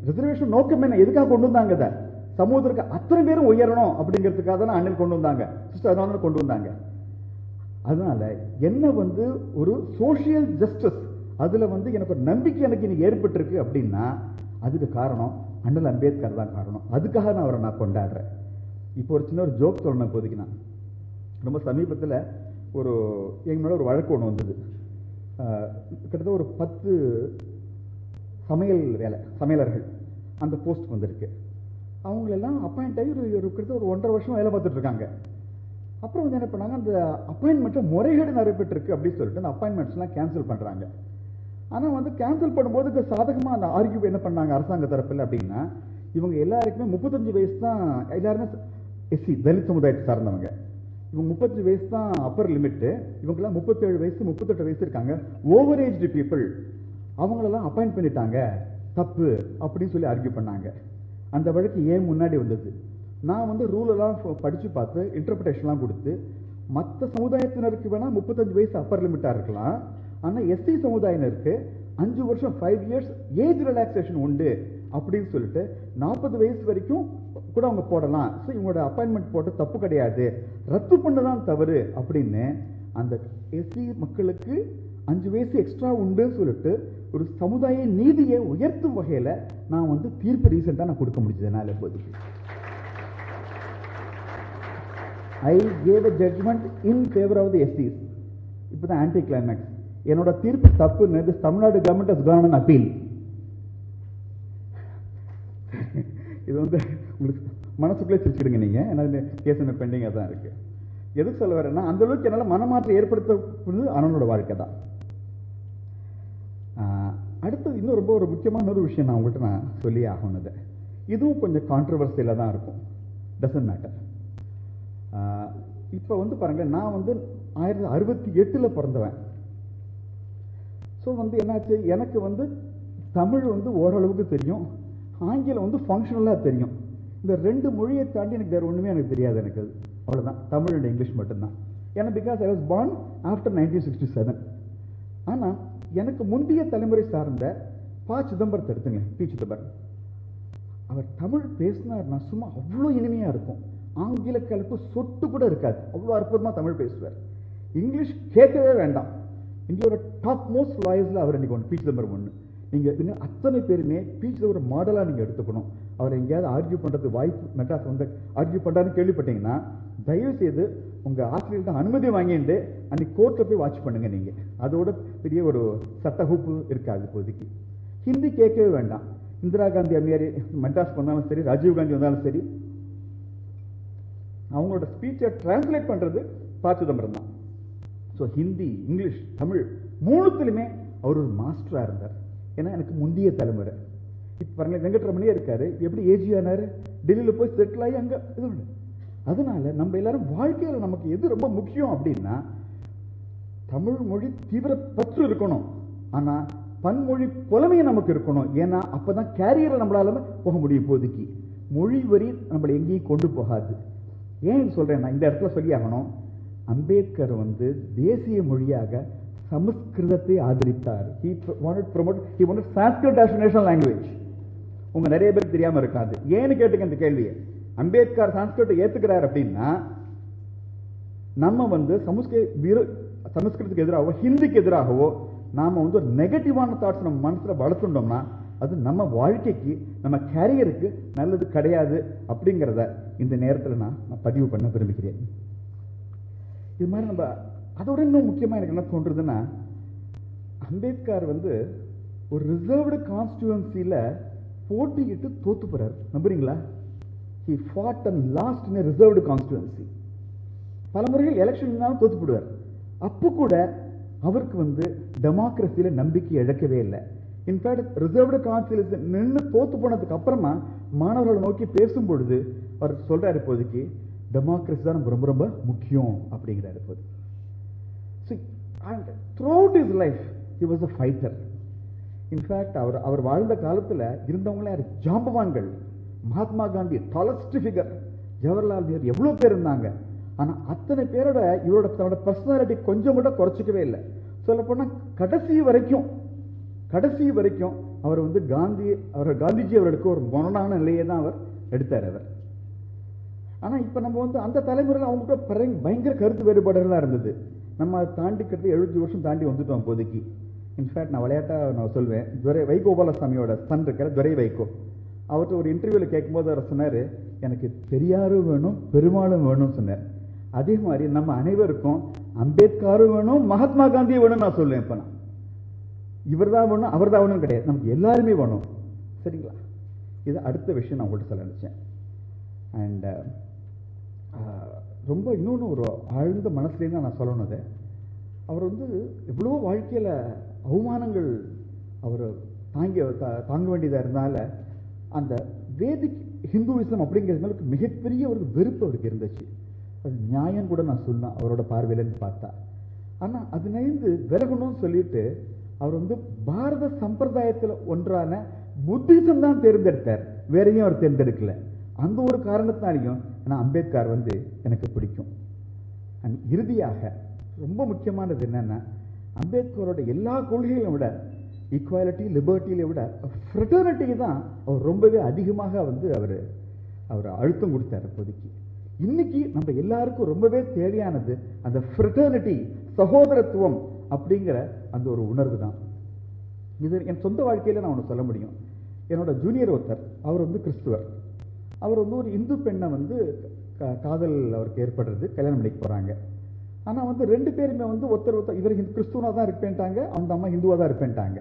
ரிசர்வேஷன் நோக்கம் என்ன, எதுக்காக கொண்டு வந்தாங்க, அதை சமூகத்திற்கு அத்தனை பேரும் உயரணும் அப்படிங்கிறதுக்காக தான் அண்ணல் கொண்டு வந்தாங்க, சிஸ்டர் அதனால கொண்டு வந்தாங்க. அதனால என்ன வந்து ஒரு சோசியல் ஜஸ்டிஸ், அதுல வந்து எனக்கு ஒரு நம்பிக்கை எனக்கு இன்னைக்கு ஏற்பட்டிருக்கு அப்படின்னா அதுக்கு காரணம் அண்ணல் அம்பேத்கர் தான் காரணம். அதுக்காக நான் அவரை நான் கொண்டாடுறேன். இப்போ ஒரு சின்ன ஒரு ஜோக் சொல்லணும். இப்போதைக்கு நான் ரொம்ப சமீபத்தில் எங்களோட ஒரு வழக்கு ஒன்று வந்தது. கிட்டத்தட்ட ஒரு 10 சமையலர்கள் அந்த போஸ்ட் வந்திருக்கு. அவங்களெல்லாம் அப்பாயிண்ட் ஆகி கிட்டத்தட்ட ஒரு 1.5 வருஷம் வேலை பார்த்துட்டு இருக்காங்க. அப்புறம் வந்து என்ன பண்ணாங்க, அந்த அப்பாயின்மெண்ட்டை முறைகேடு நடைபெற்றிருக்கு அப்படின்னு சொல்லிட்டு அந்த அப்பாயின்மெண்ட்ஸ்லாம் கேன்சல் பண்ணுறாங்க. ஆனால் வந்து கேன்சல் பண்ணும்போது சாதகமாக அந்த ஆர்கியூ என்ன பண்ணாங்க அரசாங்க தரப்பில் அப்படின்னா, இவங்க எல்லாருக்குமே 35 வயசு தான், எல்லாருமே எஸ்சி தலித் சமுதாயத்தை சார்ந்தவங்க. இவங்க 35 வயசு தான் அப்பர் லிமிட்டு, இவங்கெல்லாம் 37 வயசு 38 வயசு இருக்காங்க, ஓவர் ஏஜ்டு பீப்புள், அவங்களெல்லாம் அப்பாயிண்ட் பண்ணிட்டாங்க, தப்பு அப்படின்னு சொல்லி ஆர்கியூ பண்ணாங்க. அந்த வழக்கு ஏன் முன்னாடி வந்தது, நான் வந்து ரூலெல்லாம் படித்து பார்த்து இன்டர்பிரேஷன்லாம் கொடுத்து, மற்ற சமுதாயத்தினருக்கு வேணால் 35 வயசு அப்பர் லிமிட்டாக இருக்கலாம், ஆனால் எஸ்சி சமுதாயினருக்கு 5 வருஷம் 5 இயர்ஸ் ஏஜ் ரிலாக்ஸேஷன் உண்டு அப்படின்னு சொல்லிட்டு 40 வயசு வரைக்கும் கூட அவங்க போடலாம். ஸோ இவங்களோட அப்பாயின்மெண்ட் போட்டு தப்பு கிடையாது, ரத்து பண்ணதான் தவறு அப்படின்னு அந்த எஸ்சி மக்களுக்கு 5 வயசு எக்ஸ்ட்ரா உண்டுன்னு சொல்லிட்டு ஒரு சமுதாய நீதியை உயர்த்தும் வகையில் நான் வந்து தீர்ப்பு ரீசெண்டாக நான் கொடுக்க முடிஞ்சது. என்னால் இப்போதைக்கு I gave a judgment in favor of the SCs. இப்போ தான் ஆன்டி கிளைமேக்ஸ். என்னோட தீர்ப்பு தப்புன்னு Tamil Nadu government has gone on appeal. இது வந்து உங்களுக்கு மனசுக்குள்ளே சிரிச்சிடுங்க நீங்கள், ஏன்னா இந்த கேஸ் என்ன பெண்டிங்காக தான் இருக்குது. எதுக்கு சொல்ல வரேன்னா, அந்த அளவுக்கு என்னால் மனமாற்றம் ஏற்படுத்தப்படுது அண்ணனோட வாழ்க்கை தான். அடுத்தது இன்னும் ரொம்ப ஒரு முக்கியமான ஒரு விஷயம் நான் உங்கள்கிட்ட நான் சொல்லி ஆகணுது. இதுவும் கொஞ்சம் கான்ட்ரவர்சியில் தான் இருக்கும், டசன்ட் மேட்டர். இப்போ வந்து பாருங்களேன், நான் வந்து 1968 பிறந்தவன். ஸோ வந்து என்னாச்சு, எனக்கு வந்து தமிழ் வந்து ஓரளவுக்கு தெரியும், ஆங்கிலம் வந்து ஃபங்க்ஷனலாக தெரியும். இந்த 2 மொழியை தாண்டி எனக்கு வேறு ஒன்றுமே எனக்கு தெரியாது. எனக்கு அது அவ்வளோதான், தமிழ் அண்ட் இங்கிலீஷ் மட்டும்தான். ஏன்னா because I was born after 1967. ஆனால் எனக்கு முந்தைய தலைமுறை சார்ந்த சிதம்பரத்தை எடுத்துங்க, பி. சிதம்பரம். அவர் தமிழ் பேசினார்னா சும்மா அவ்வளோ இனிமையாக இருக்கும், ஆங்கில கலப்பு சொட்டு கூட இருக்காது, அவ்வளோ அற்புதமாக தமிழ் பேசுவார். இங்கிலீஷ் கேட்கவே வேண்டாம். இந்தியாவோட டாப் மோஸ்ட் லாயர்ஸில் அவர் இன்னைக்கு ஒன்று, பி. சிதம்பரம் ஒன்று. நீங்கள் அத்தனை பேருமே பி. சிதம்பரம் மாடலாக நீங்கள் எடுத்துக்கணும். அவர் எங்கேயாவது ஆர்கியூ பண்ணுறது வாய்ப்பு, மெட்ராஸ் வந்து ஆர்கியூ பண்ணுறாருன்னு கேள்விப்பட்டீங்கன்னா தயவு செய்து உங்கள் ஆசிரியர்கிட்ட அனுமதி வாங்கிட்டு அன்னைக்கு கோர்ட்டில் போய் வாட்ச் பண்ணுங்க. நீங்கள் அதோட பெரிய ஒரு சட்டஹூப்பு இருக்காது இப்போதைக்கு. ஹிந்தி கேட்கவே வேண்டாம். இந்திரா காந்தி அம்மையார் மெட்ராஸ் வந்தாலும் சரி, ராஜீவ் காந்தி வந்தாலும் சரி, அவங்களோட ஸ்பீச்சை டிரான்ஸ்லேட் பண்ணுறது ப. சிதம்பரம் தான். ஸோ ஹிந்தி, இங்கிலீஷ், தமிழ் மூணுத்துலையுமே அவர் ஒரு மாஸ்டராக இருந்தார். ஏன்னா எனக்கு முந்தைய தலைமுறை. இப்போ பாருங்க, வெங்கட்ரமணியே இருக்காரு, எப்படி ஏஜி ஆனார், டெல்லியில் போய் செட்டில் ஆகி அங்கே இது உண்டு. அதனால நம்ம எல்லாரும் வாழ்க்கையில் நமக்கு எது ரொம்ப முக்கியம் அப்படின்னா, தமிழ் மொழி தீவிர பற்று இருக்கணும், ஆனால் பன்மொழி புலமையை நமக்கு இருக்கணும். ஏன்னா அப்போதான் கேரியரில் நம்மளால போக முடியும். இப்போதைக்கு மொழி வரி நம்மளை எங்கேயும் கொண்டு போகாது. ஏன் சொல்றேன், நான் இந்த இடத்துல சொல்லி ஆகணும். அம்பேத்கர் வந்து தேசிய மொழியாக சமஸ்கிருதத்தை ஆதரித்தார். He wanted Sanskrit as national language. உங்க நிறைய பேருக்கு தெரியாம இருக்காது. ஏன்னு கேட்டுங்க இந்த கேள்வியை. அம்பேத்கர் சான்ஸ்கிரிட்டை ஏத்துக்கிறார் அப்படின்னா, நம்ம வந்து சமஸ்கிருதத்துக்கு எதிராகவோ ஹிந்திக்கு எதிராகவோ நாம வந்து ஒரு நெகட்டிவான தாட்ஸ் நம்ம மனசுல வளர்த்துட்டோம்னா அது நம்ம வாழ்க்கைக்கு, நம்ம கேரியருக்கு நல்லது கிடையாது அப்படிங்கிறத இந்த நேரத்தில் நான் பதிவு பண்ண விரும்புகிறேன். இது மாதிரி நம்ம அதோட இன்னும் முக்கியமாக எனக்கு என்ன தோன்றுதுன்னா, அம்பேத்கர் வந்து ஒரு ரிசர்வ்டு கான்ஸ்டியூவன்சியில் போட்டிக்கிட்டு தோத்து போறாரு. நம்புறீங்களா? He fought and lost in a reserved constituency. பல முறைகள் எலெக்ஷன் தோத்து போடுவார். அப்போ கூட அவருக்கு வந்து டெமோக்ரஸியில நம்பிக்கை இழக்கவே இல்லை. இன்ஃபேக்ட் ரிசர்வ்டு கான்ஸ்டியூன்சி நின்று தோத்து போனதுக்கு அப்புறமா மாணவர்களை நோக்கி பேசும் பொழுது அவர் சொல்றாரு, இப்போதைக்கு டெமோக்ரஸி தான் ரொம்ப ரொம்ப முக்கியம் அப்படிங்கிறார். இப்போது throughout his life he was a fighter. In fact அவர் வாழ்ந்த காலத்தில் இருந்தவங்களே ஜாம்பவான்கள், மகாத்மா காந்தி, டாலஸ்ட் ஃபிகர், ஜவஹர்லால் நேரு, எவ்வளோ பேர் இருந்தாங்க. ஆனால் அத்தனை பேரோட இவரோட தன்னோட பர்சனாலிட்டி கொஞ்சம் கூட குறைச்சிக்கவே இல்லை. சொல்லப்போனால் கடைசி வரைக்கும் அவர் வந்து காந்திஜி அவர்களுக்கு ஒரு மொனனான நிலையை தான் அவர் எடுத்தார் அவர். ஆனால் இப்போ நம்ம வந்து அந்த தலைமுறையில் அவங்க கூட பயங்கர கருத்து வேறுபாடுகளாக இருந்தது. நம்ம அதை தாண்டி கிட்ட 70 வருஷம் தாண்டி வந்துட்டோம் இப்போதைக்கு. இன்ஃபேக்ட் நான் விளையாட்டாக நான் சொல்வேன், வைகோபாலசாமியோட சன் இருக்கிற துரை வைகோ, அவர்கிட்ட ஒரு இன்டர்வியூவில் கேட்கும்போது அவர் சொன்னார், எனக்கு பெரியாரும் வேணும் பெருமாளும் வேணும்னு சொன்னார். அதே மாதிரி நம்ம அனைவருக்கும் அம்பேத்கரும் வேணும் மகாத்மா காந்தியும் வேணும் நான் சொல்லுவேன். இப்போ நான் இவர் தான் வேணும் அவர் தான் வேணும் கிடையாது, நமக்கு எல்லாருமே வேணும். சரிங்களா? இது அடுத்த விஷயம் நான் உங்கள்கிட்ட சொல்ல நினச்சேன். அண்ட் ரொம்ப இன்னொன்று ஒரு ஆழ்ந்த மனசுலேருந்து நான் சொல்லணுது, அவர் வந்து எவ்வளோ வாழ்க்கையில் அவமானங்கள் அவர் தாங்க வேண்டியதாக இருந்தால அந்த வேதிக் ஹிந்துவிசம் அப்படிங்கிறது மேலே மிகப்பெரிய ஒரு வெறுப்பு அவருக்கு இருந்துச்சு. அது நியாயம் கூட நான் சொன்னேன் அவரோட பார்வையிலேருந்து பார்த்தா. ஆனால் அது நினைந்து விலகணும்னு சொல்லிட்டு அவர் வந்து பாரத சம்பிரதாயத்தில் ஒன்றான புத்திசம் தான் தேர்ந்தெடுத்தார், வேறையும் அவர் தேர்ந்தெடுக்கல. அந்த ஒரு காரணத்தினாலையும் நான் அம்பேத்கர் வந்து எனக்கு பிடிக்கும். அண்ட் இறுதியாக ரொம்ப முக்கியமானது என்னன்னா, அம்பேத்கரோட எல்லா கொள்கைகளை விட ஈக்குவாலிட்டி லிபர்ட்டியில விட ஃப்ரெட்டர்னிட்டிக்கு தான் அவர் ரொம்பவே அதிகமாக வந்து அவர் அழுத்தம் கொடுத்தார் இப்போதைக்கு. இன்னைக்கு நம்ம எல்லாருக்கும் ரொம்பவே தேவையானது அந்த ஃப்ரெட்டர்னிட்டி, சகோதரத்துவம் அப்படிங்கிற அந்த ஒரு உணர்வு தான். இது என் சொந்த வாழ்க்கையில நான் ஒன்று சொல்ல முடியும். என்னோட ஜூனியர் ஒருத்தர், அவர் வந்து கிறிஸ்துவர். அவர் வந்து ஒரு இந்து பெண்ணை வந்து காதல் அவருக்கு ஏற்படுறது, கல்யாணம் பண்ணிக்க போறாங்க. ஆனால் வந்து ரெண்டு பேருமே வந்து ஒருத்தர் இவர் கிறிஸ்துவனாக தான் இருப்பேன்ட்டாங்க, அந்த அம்மா ஹிந்துவாக தான் இருப்பேன்ட்டாங்க.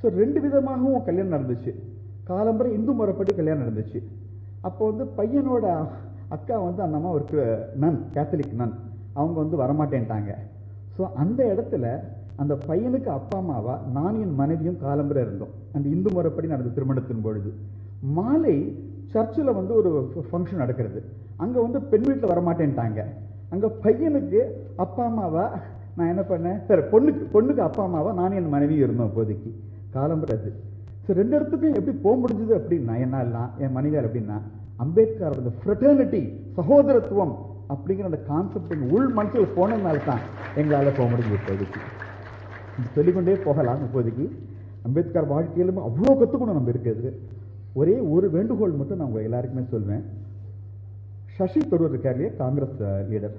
ஸோ ரெண்டு விதமாகவும் கல்யாணம் நடந்துச்சு. காலம்பரை இந்து முறைப்படி கல்யாணம் நடந்துச்சு. அப்போ வந்து பையனோட அக்கா வந்து அந்த அம்மா ஒரு நன், கேத்தலிக் நன், அவங்க வந்து வரமாட்டேன்ட்டாங்க. ஸோ அந்த இடத்துல அந்த பையனுக்கு அப்பா அம்மாவா நான் என் மனைவியும் காலம்பரை இருந்தோம். அந்த இந்து முறைப்படி நடந்த திருமணத்தின் பொழுது மாலை சர்ச்சில் வந்து ஒரு ஃபங்க்ஷன் நடக்கிறது. அங்கே வந்து பெண் வீட்டில் வரமாட்டேன்ட்டாங்க. அங்கே பையனுக்கு அப்பா அம்மாவா நான் என்ன பண்ணேன், சரி பொண்ணுக்கு அப்பா அம்மாவா நான் என் மனைவியும் இருந்தோம் இப்போதைக்கு காலம்பரை. அது ஸோ ரெண்டு இடத்துக்கும் எப்படி போக முடிஞ்சது அப்படின்னா, என்னாலாம் என் மனைவியால் அப்படின்னா, அம்பேத்கர் அந்த ஃப்ரெட்டர்னிட்டி, சகோதரத்துவம் அப்படிங்கிற அந்த கான்செப்ட் எங்கள் உள் மனசில் போனதுனால தான் எங்களால் போக முடிஞ்சது. இப்போதைக்கு சொல்லிக்கொண்டே போகலாம். இப்போதைக்கு அம்பேத்கர் வாழ்க்கையிலும் அவ்வளோ கற்றுக்கணும் நம்ம இருக்குது. ஒரே ஒரு வேண்டுகோள் மட்டும் நான் உங்கள் எல்லாருக்குமே சொல்வேன். சசி தரூர் இருக்கார் இல்லையா, காங்கிரஸ் லீடர்,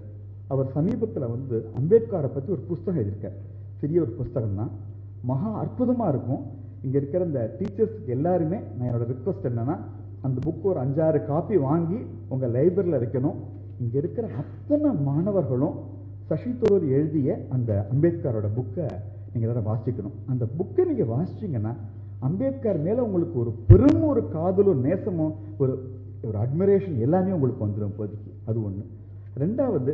அவர் சமீபத்தில் வந்து அம்பேத்கரை பற்றி ஒரு புஸ்தகம் எழுதியிருக்கார். சிறிய ஒரு புஸ்தகம் தான், மகா அற்புதமாக இருக்கும். இங்கே இருக்கிற இந்த டீச்சர்ஸ்க்கு எல்லாருமே நான் என்னோட ரிக்வஸ்ட் என்னன்னா, அந்த புக்கு ஒரு 5-6 காப்பி வாங்கி உங்கள் லைப்ரரியில் வைக்கணும். இங்கே இருக்கிற அத்தனை மாணவர்களும் சசி தரூர் எழுதிய அந்த அம்பேத்கரோட புக்கை நீங்கள் எல்லாரும் வாசிக்கணும். அந்த புக்கை நீங்கள் வாசிச்சிங்கன்னா அம்பேத்கர் மேலே உங்களுக்கு ஒரு பெரும் ஒரு காதலும் நேசமும் ஒரு அட்மிரேஷன் எல்லாமே உங்களுக்கு வந்துடும் இப்போதைக்கு. அது ஒன்று. ரெண்டாவது,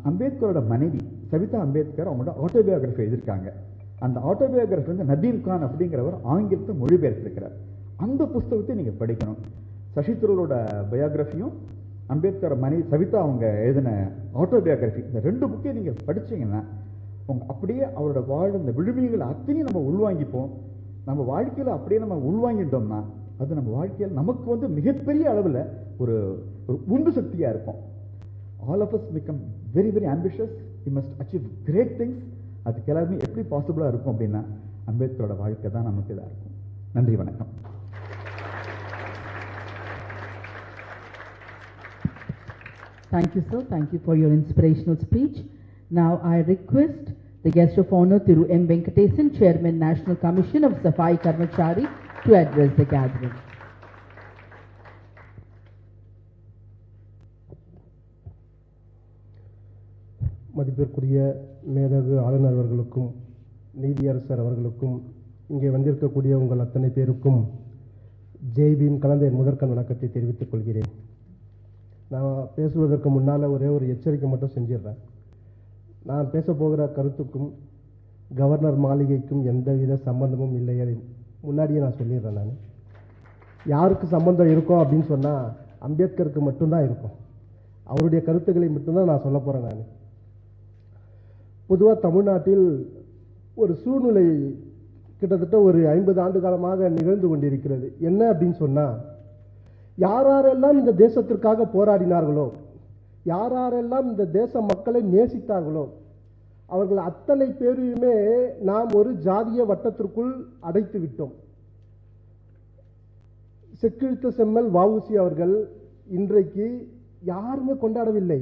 அம்பேத்கரோட மனைவி சவிதா அம்பேத்கர் அவங்களோட ஆட்டோபயோகிராஃபி எழுதியிருக்காங்க. அந்த ஆட்டோபயோகிராஃபி வந்து நதீம் கான் அப்படிங்கிறவர் ஆங்கிலத்தை மொழிபெயர்த்திருக்கிறார். அந்த புஸ்தகத்தை நீங்கள் படிக்கணும். சசி தரூரோட பயோகிராஃபியும் அம்பேத்கர் மனைவி சவிதா அவங்க எழுதின ஆட்டோபயோகிராஃபி, இந்த ரெண்டு புக்கையும் நீங்கள் படிச்சீங்கன்னா அப்படியே அவரோட இந்த விழுமியங்களை அத்தனையும் நம்ம உள்வாங்கிப்போம். நம்ம வாழ்க்கையில் அப்படியே நம்ம உள்வாங்கிட்டோம்னா அது நம்ம வாழ்க்கையில் நமக்கு வந்து மிகப்பெரிய அளவில் ஒரு உந்து சக்தியாக இருக்கும். All of us become very very ambitious, we must achieve great things. அதுக்கு எல்லாருமே எப்படி பாசிபிளாக இருக்கும் அப்படின்னா அம்பேத்கரோட வாழ்க்கை தான் நமக்கு இதாக இருக்கும். நன்றி, வணக்கம். Thank you, sir. Thank you for your inspirational speech. Now I request the guest of honor, Thiru M. Venkatesan, Chairman, National Commission of Safai Karmachari, to address the gathering. மதிப்பிற்குரிய மேதகு ஆளுநர் அவர்களுக்கும் நீதியரசர் அவர்களுக்கும் இங்கே வந்திருக்கக்கூடிய உங்கள் அத்தனை பேருக்கும் ஜெய்பீம் கலந்த என் முதற்கண் வணக்கத்தை தெரிவித்துக் கொள்கிறேன். நான் பேசுவதற்கு முன்னால் ஒரே ஒரு எச்சரிக்கை மட்டும் செஞ்சிடுறேன். நான் பேச போகிற கருத்துக்கும் கவர்னர் மாளிகைக்கும் எந்தவித சம்பந்தமும் இல்லை. அதை முன்னாடியே நான் சொல்லிடுறேன். நான் யாருக்கு சம்பந்தம் இருக்கும் அப்படின்னு சொன்னால் அம்பேத்கருக்கு மட்டும்தான் இருக்கும். அவருடைய கருத்துக்களை மட்டும்தான் நான் சொல்ல போகிறேன். நான் பொதுவாக தமிழ்நாட்டில் ஒரு சூழ்நிலை கிட்டத்தட்ட ஒரு 50 ஆண்டு காலமாக நிகழ்ந்து கொண்டிருக்கிறது. என்ன அப்படின்னு சொன்னால், யாரெல்லாம் இந்த தேசத்திற்காக போராடினார்களோ, யாரெல்லாம் இந்த தேச மக்களை நேசித்தார்களோ, அவர்கள் அத்தனை பேரையுமே நாம் ஒரு ஜாதிய வட்டத்திற்குள் அடைத்து விட்டோம். செக்கிழுத்த செம்மல் வஉசி அவர்கள் இன்றைக்கு யாருமே கொண்டாடவில்லை.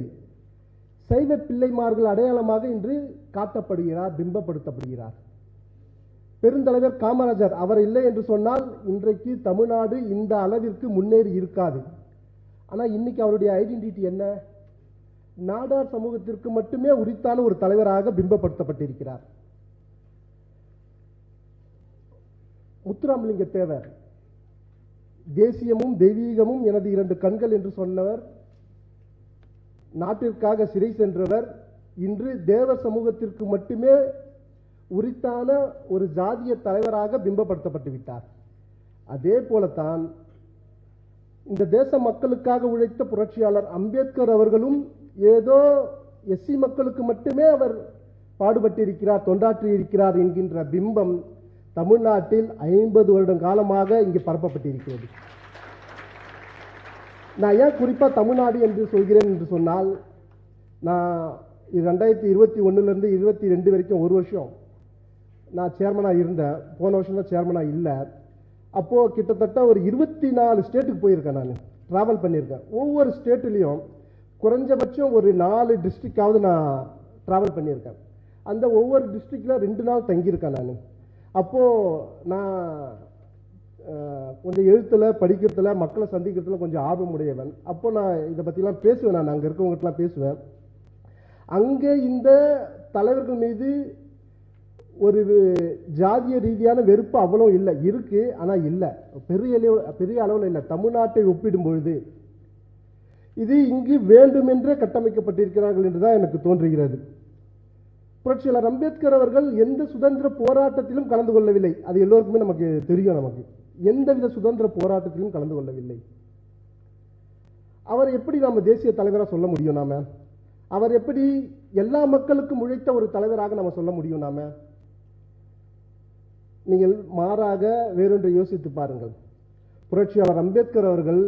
சைவ பிள்ளைமார்கள் அடையாளமாக இன்று காட்டப்படுகிறார், பிம்பப்படுத்தப்படுகிறார். பெருந்தலைவர் காமராஜர் அவர் இல்லை என்று சொன்னால் இன்றைக்கு தமிழ்நாடு இந்த அளவிற்கு முன்னேறி இருக்காது. ஆனால் இன்னைக்கு அவருடைய ஐடென்டிட்டி என்ன? நாடார் சமூகத்திற்கு மட்டுமே உரித்தான ஒரு தலைவராக பிம்பப்படுத்தப்பட்டிருக்கிறார். முத்துராமலிங்க தேவர் தேசியமும் தெய்வீகமும் எனது 2 கண்கள் என்று சொன்னவர், நாட்டிற்காக சிறை சென்றவர், இன்று தேவர் சமூகத்திற்கு மட்டுமே உரித்தான ஒரு ஜாதிய தலைவராக பிம்பப்படுத்தப்பட்டு விட்டார். அதே போலத்தான் இந்த தேச மக்களுக்காக உழைத்த புரட்சியாளர் அம்பேத்கர் அவர்களும் ஏதோ எஸ்சி மக்களுக்கு மட்டுமே அவர் பாடுபட்டிருக்கிறார், தொண்டாற்றி இருக்கிறார் என்கின்ற பிம்பம் தமிழ்நாட்டில் 50 வருட காலமாக இங்கு பரப்பப்பட்டிருக்கிறது. நான் ஏன் குறிப்பாக தமிழ்நாடு என்று சொல்கிறேன் என்று சொன்னால், நான் 2021 22 வரைக்கும் 1 வருஷம் நான் சேர்மனாக இருந்தேன். போன வருஷம் தான் சேர்மனாக இல்லை. அப்போது கிட்டத்தட்ட ஒரு 24 ஸ்டேட்டுக்கு போயிருக்கேன். நான் ட்ராவல் பண்ணியிருக்கேன். ஒவ்வொரு ஸ்டேட்லேயும் குறைஞ்சபட்சம் ஒரு 4 டிஸ்ட்ரிக்டாவது நான் ட்ராவல் பண்ணியிருக்கேன். அந்த ஒவ்வொரு டிஸ்ட்ரிக்டில் 2 நாள் தங்கியிருக்கேன் நான். அப்போது நான் கொஞ்சம் எழுத்தில் படிக்கிறதுல மக்களை சந்திக்கிறதுல கொஞ்சம் ஆர்வம் உடையவன். அப்போ நான் இதை பற்றிலாம் பேசுவேன். நான் அங்கே இருக்கவங்ககிட்டலாம் பேசுவேன். அங்கே இந்த தலைவர்கள் மீது ஒரு ஜாதிய ரீதியான வெறுப்பு அவ்வளோ இல்லை, இருக்கு, ஆனால் இல்லை, பெரிய அளவில் இல்லை. தமிழ்நாட்டை ஒப்பிடும் பொழுது இது இங்கு வேண்டுமென்றே கட்டமைக்கப்பட்டிருக்கிறார்கள் என்றுதான் எனக்கு தோன்றுகிறது. புரட்சியாளர் அம்பேத்கர் அவர்கள் எந்த சுதந்திர போராட்டத்திலும் கலந்து கொள்ளவில்லை. அது எல்லோருக்குமே நமக்கு தெரியும். நமக்கு எந்தவித சுதந்திர போராட்டத்திலும் கலந்து கொள்ளவில்லை. அவர் எப்படி நாம தேசிய தலைவராக சொல்ல முடியும்? நாம அவர் எப்படி எல்லா மக்களுக்கும் உழைத்த ஒரு தலைவராக நாம சொல்ல முடியும்? நாம நீங்கள் மாறாக வேறொன்றை யோசித்து பாருங்கள். புரட்சியாளர் அம்பேத்கர் அவர்கள்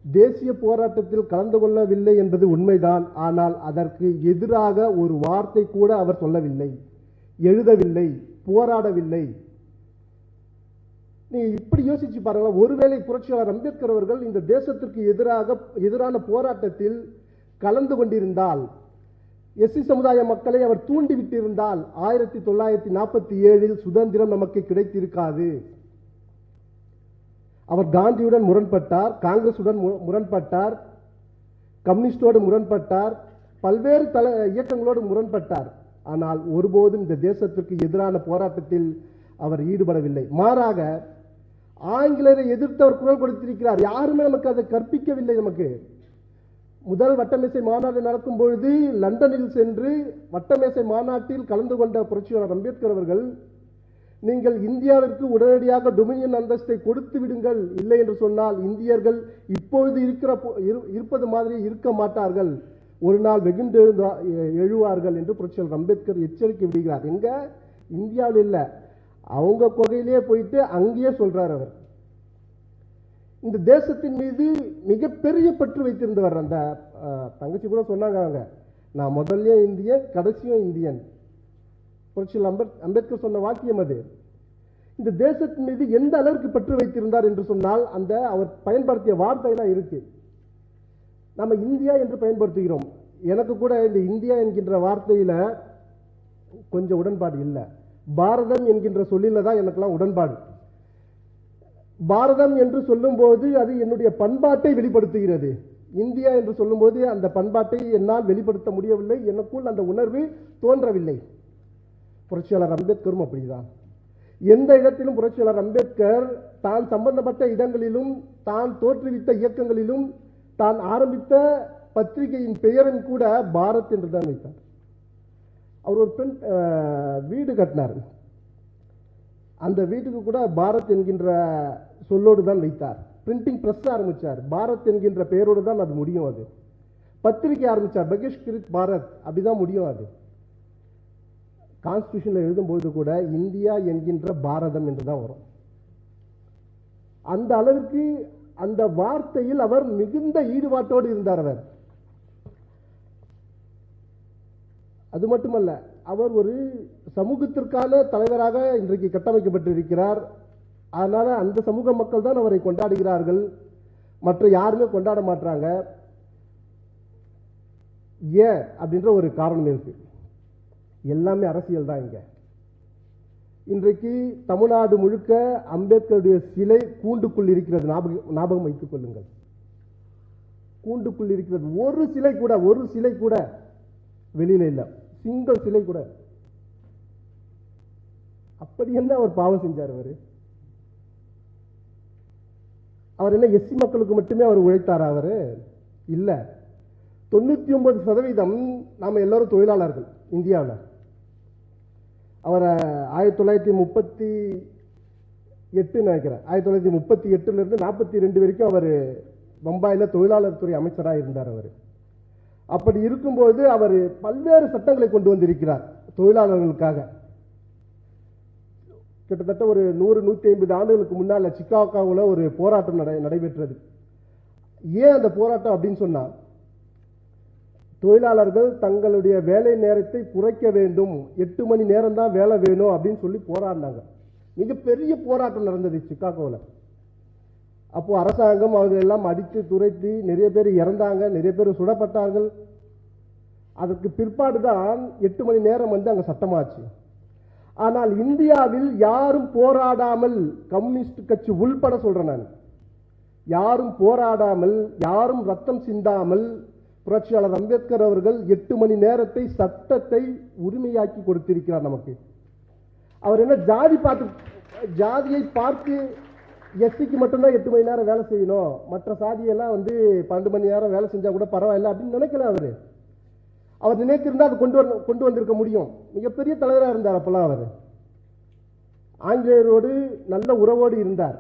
தேசிய போராட்டத்தில் கலந்து கொள்ளவில்லை என்பது உண்மைதான். ஆனால் அதற்கு எதிராக ஒரு வார்த்தை கூட அவர் சொல்லவில்லை, எழுதவில்லை, போராடவில்லை. நீ இப்படி யோசிச்சு பாருங்க. ஒருவேளை புரட்சியாளர் அம்பேத்கர் அவர்கள் இந்த தேசத்திற்கு எதிரான போராட்டத்தில் கலந்து கொண்டிருந்தால், எஸ்சி சமுதாய மக்களை அவர் தூண்டிவிட்டிருந்தால் 1947 சுதந்திரம் நமக்கு கிடைத்திருக்காது. அவர் காந்தியுடன் முரண்பட்டார், காங்கிரசுடன் முரண்பட்டார், கம்யூனிஸ்டோடு முரண்பட்டார், பல்வேறு இயக்கங்களோடு முரண்பட்டார். ஆனால் ஒருபோதும் இந்த தேசத்திற்கு எதிரான போராட்டத்தில் அவர் ஈடுபடவில்லை. மாறாக ஆங்கிலேயரை எதிர்த்து அவர் குரல் கொடுத்திருக்கிறார். யாருமே நமக்கு அதை கற்பிக்கவில்லை. நமக்கு முதல் வட்டமேசை மாநாடு நடக்கும் பொழுது லண்டனில் சென்று வட்டமேசை மாநாட்டில் கலந்து கொண்ட புரட்சியாளர் அம்பேத்கர் அவர்கள், நீங்கள் இந்தியாவிற்கு உடனடியாக டொமினியன் அந்தஸ்தை கொடுத்து விடுங்கள், இல்லை என்று சொன்னால் இந்தியர்கள் இப்பொழுது இருப்பது மாதிரி இருக்க மாட்டார்கள், ஒரு நாள் வெகுண்டு எழுவார்கள் என்று புரட்சியாளர் அம்பேத்கர் எச்சரிக்கை விடுகிறார். எங்க? இந்தியாவில் இல்லை, அவங்க கொகையிலேயே போயிட்டு அங்கேயே சொல்றார் அவர். இந்த தேசத்தின் மீது மிகப்பெரிய பற்று வைத்திருந்தவர். அந்த தங்கச்சி கூட சொன்னாங்க, அவங்க நான் முதல்ல இந்தியன், கடைசியும் இந்தியன். புரட்சியாளர் அம்பேத்கர் சொன்ன வாக்கியம் அது. இந்த தேசத்தின் மீது எந்த அளவுக்கு பற்று வைத்திருந்தார் என்று சொன்னால், அந்த அவர் பயன்படுத்திய வார்த்தையெல்லாம் இருக்கு. நம்ம இந்தியா என்று பயன்படுத்துகிறோம். எனக்கு கூட இந்த இந்தியா என்கின்ற வார்த்தையில கொஞ்சம் உடன்பாடு இல்லை. பாரதம் என்கின்ற சொல்லில தான் எனக்கெல்லாம் உடன்பாடு. பாரதம் என்று சொல்லும் போது அது என்னுடைய பண்பாட்டை வெளிப்படுத்துகிறது. இந்தியா என்று சொல்லும் போது அந்த பண்பாட்டை என்னால் வெளிப்படுத்த முடியவில்லை, எனக்குள் அந்த உணர்வு தோன்றவில்லை. புரட்சியாளர் அம்பேத்கரும் அப்படிதான். எந்த இடத்திலும் புரட்சியாளர் அம்பேத்கர் தான் சம்பந்தப்பட்ட இடங்களிலும், தான் தோற்றுவித்த இயக்கங்களிலும், தான் ஆரம்பித்த பத்திரிகையின் பெயரும் கூட பாரத் என்று தான் வைத்தார். அவர் ஒரு பெண் வீடு கட்டினார். அந்த வீட்டுக்கு கூட பாரத் என்கின்ற சொல்லோடு தான் வைத்தார். பிரிண்டிங் பிரஸ் ஆரம்பிச்சார், பாரத் என்கின்ற பெயரோடு தான் அது முடியும். அது பத்திரிகை ஆரம்பிச்சார், பகிஷ்கிருத் பாரத், அப்படிதான் முடியும். அது கான்ஸ்டிடியூஷன்ல எழுதும்போது கூட இந்தியா என்கின்ற பாரதம் என்று தான் வரும். அந்த அளவிற்கு அந்த வார்த்தையில் அவர் மிகுந்த ஈடுபாட்டோடு இருந்தார். அவர் அது மட்டுமல்ல, அவர் ஒரு சமூகத்திற்கான தலைவராக இன்றைக்கு கட்டமைக்கப்பட்டிருக்கிறார். அதனால அந்த சமூக மக்கள் தான் அவரை கொண்டாடுகிறார்கள், மற்ற யாருமே கொண்டாட மாட்டாங்க. ஏன் அப்படின்ற ஒரு காரணம் இருக்கு. எல்லாமே அரசியல் தான். இங்க இன்றைக்கு தமிழ்நாடு முழுக்க அம்பேத்கருடைய சிலை கூண்டுக்குள் இருக்கிறது. ஞாபகம் வைத்துக் கொள்ளுங்கள், கூண்டுக்குள் இருக்கிறது. ஒரு சிலை கூட வெளியில இல்லை, சிங்கிள் சிலை கூட. அப்படி என்ன அவர் பாவம் செஞ்சார்? அவர் என்ன எஸ்சி மக்களுக்கு மட்டுமே அவர் உழைத்தாரா? அவர் இல்ல. 99% நாம எல்லாரும் தொழிலாளர்கள் இந்தியாவில். அவர் 1938 நினைக்கிறேன், 1938 இருந்து 42 வரைக்கும் அவர் பம்பாயில தொழிலாளர் துறை அமைச்சராக இருந்தார். அவர் அப்படி இருக்கும்போது அவர் பல்வேறு சட்டங்களை கொண்டு வந்திருக்கிறார் தொழிலாளர்களுக்காக. கிட்டத்தட்ட ஒரு 100-150 ஆண்டுகளுக்கு முன்னால சிக்காகோவில் ஒரு போராட்டம் நடைபெற்றது. ஏன் அந்த போராட்டம் அப்படின்னு சொன்னா, தொழிலாளர்கள் தங்களுடைய வேலை நேரத்தை குறைக்க வேண்டும், 8 மணி நேரம் தான் வேலை வேணும் அப்படின்னு சொல்லி போராடினாங்க. மிகப்பெரிய போராட்டம் நடந்தது சிகாகோவில். அப்போ அரசாங்கம் அவங்க எல்லாம் அடித்து துரைத்து நிறைய பேர் இறந்தாங்க, நிறைய பேர் சுடப்பட்டார்கள். அதற்கு பிற்பாடு தான் 8 மணி நேரம் அங்கே சட்டமாச்சு. ஆனால் இந்தியாவில் யாரும் போராடாமல், கம்யூனிஸ்ட் கட்சி உள்பட சொல்றேன் நான், யாரும் போராடாமல், யாரும் ரத்தம் சிந்தாமல் புரட்சியாளர் அம்பேத்கர் அவர்கள் 8 மணி நேரத்தை சட்டத்தை உரிமையாக்கி கொடுத்திருக்கிறார் நமக்கு. அவர் என்ன ஜாதியை பார்த்து எஸ்சிக்கு மட்டும்தான் 8 மணி நேரம் வேலை செய்யணும், மற்ற சாதியெல்லாம் 12 மணி நேரம் வேலை செஞ்சா கூட பரவாயில்ல அப்படின்னு நினைக்கல. அவர் நினைத்திருந்தா அது கொண்டு வந்திருக்க முடியும். மிகப்பெரிய தலைவராக இருந்தார் அப்பெல்லாம். அவர் ஆங்கிலேயரோடு நல்ல உறவோடு இருந்தார்.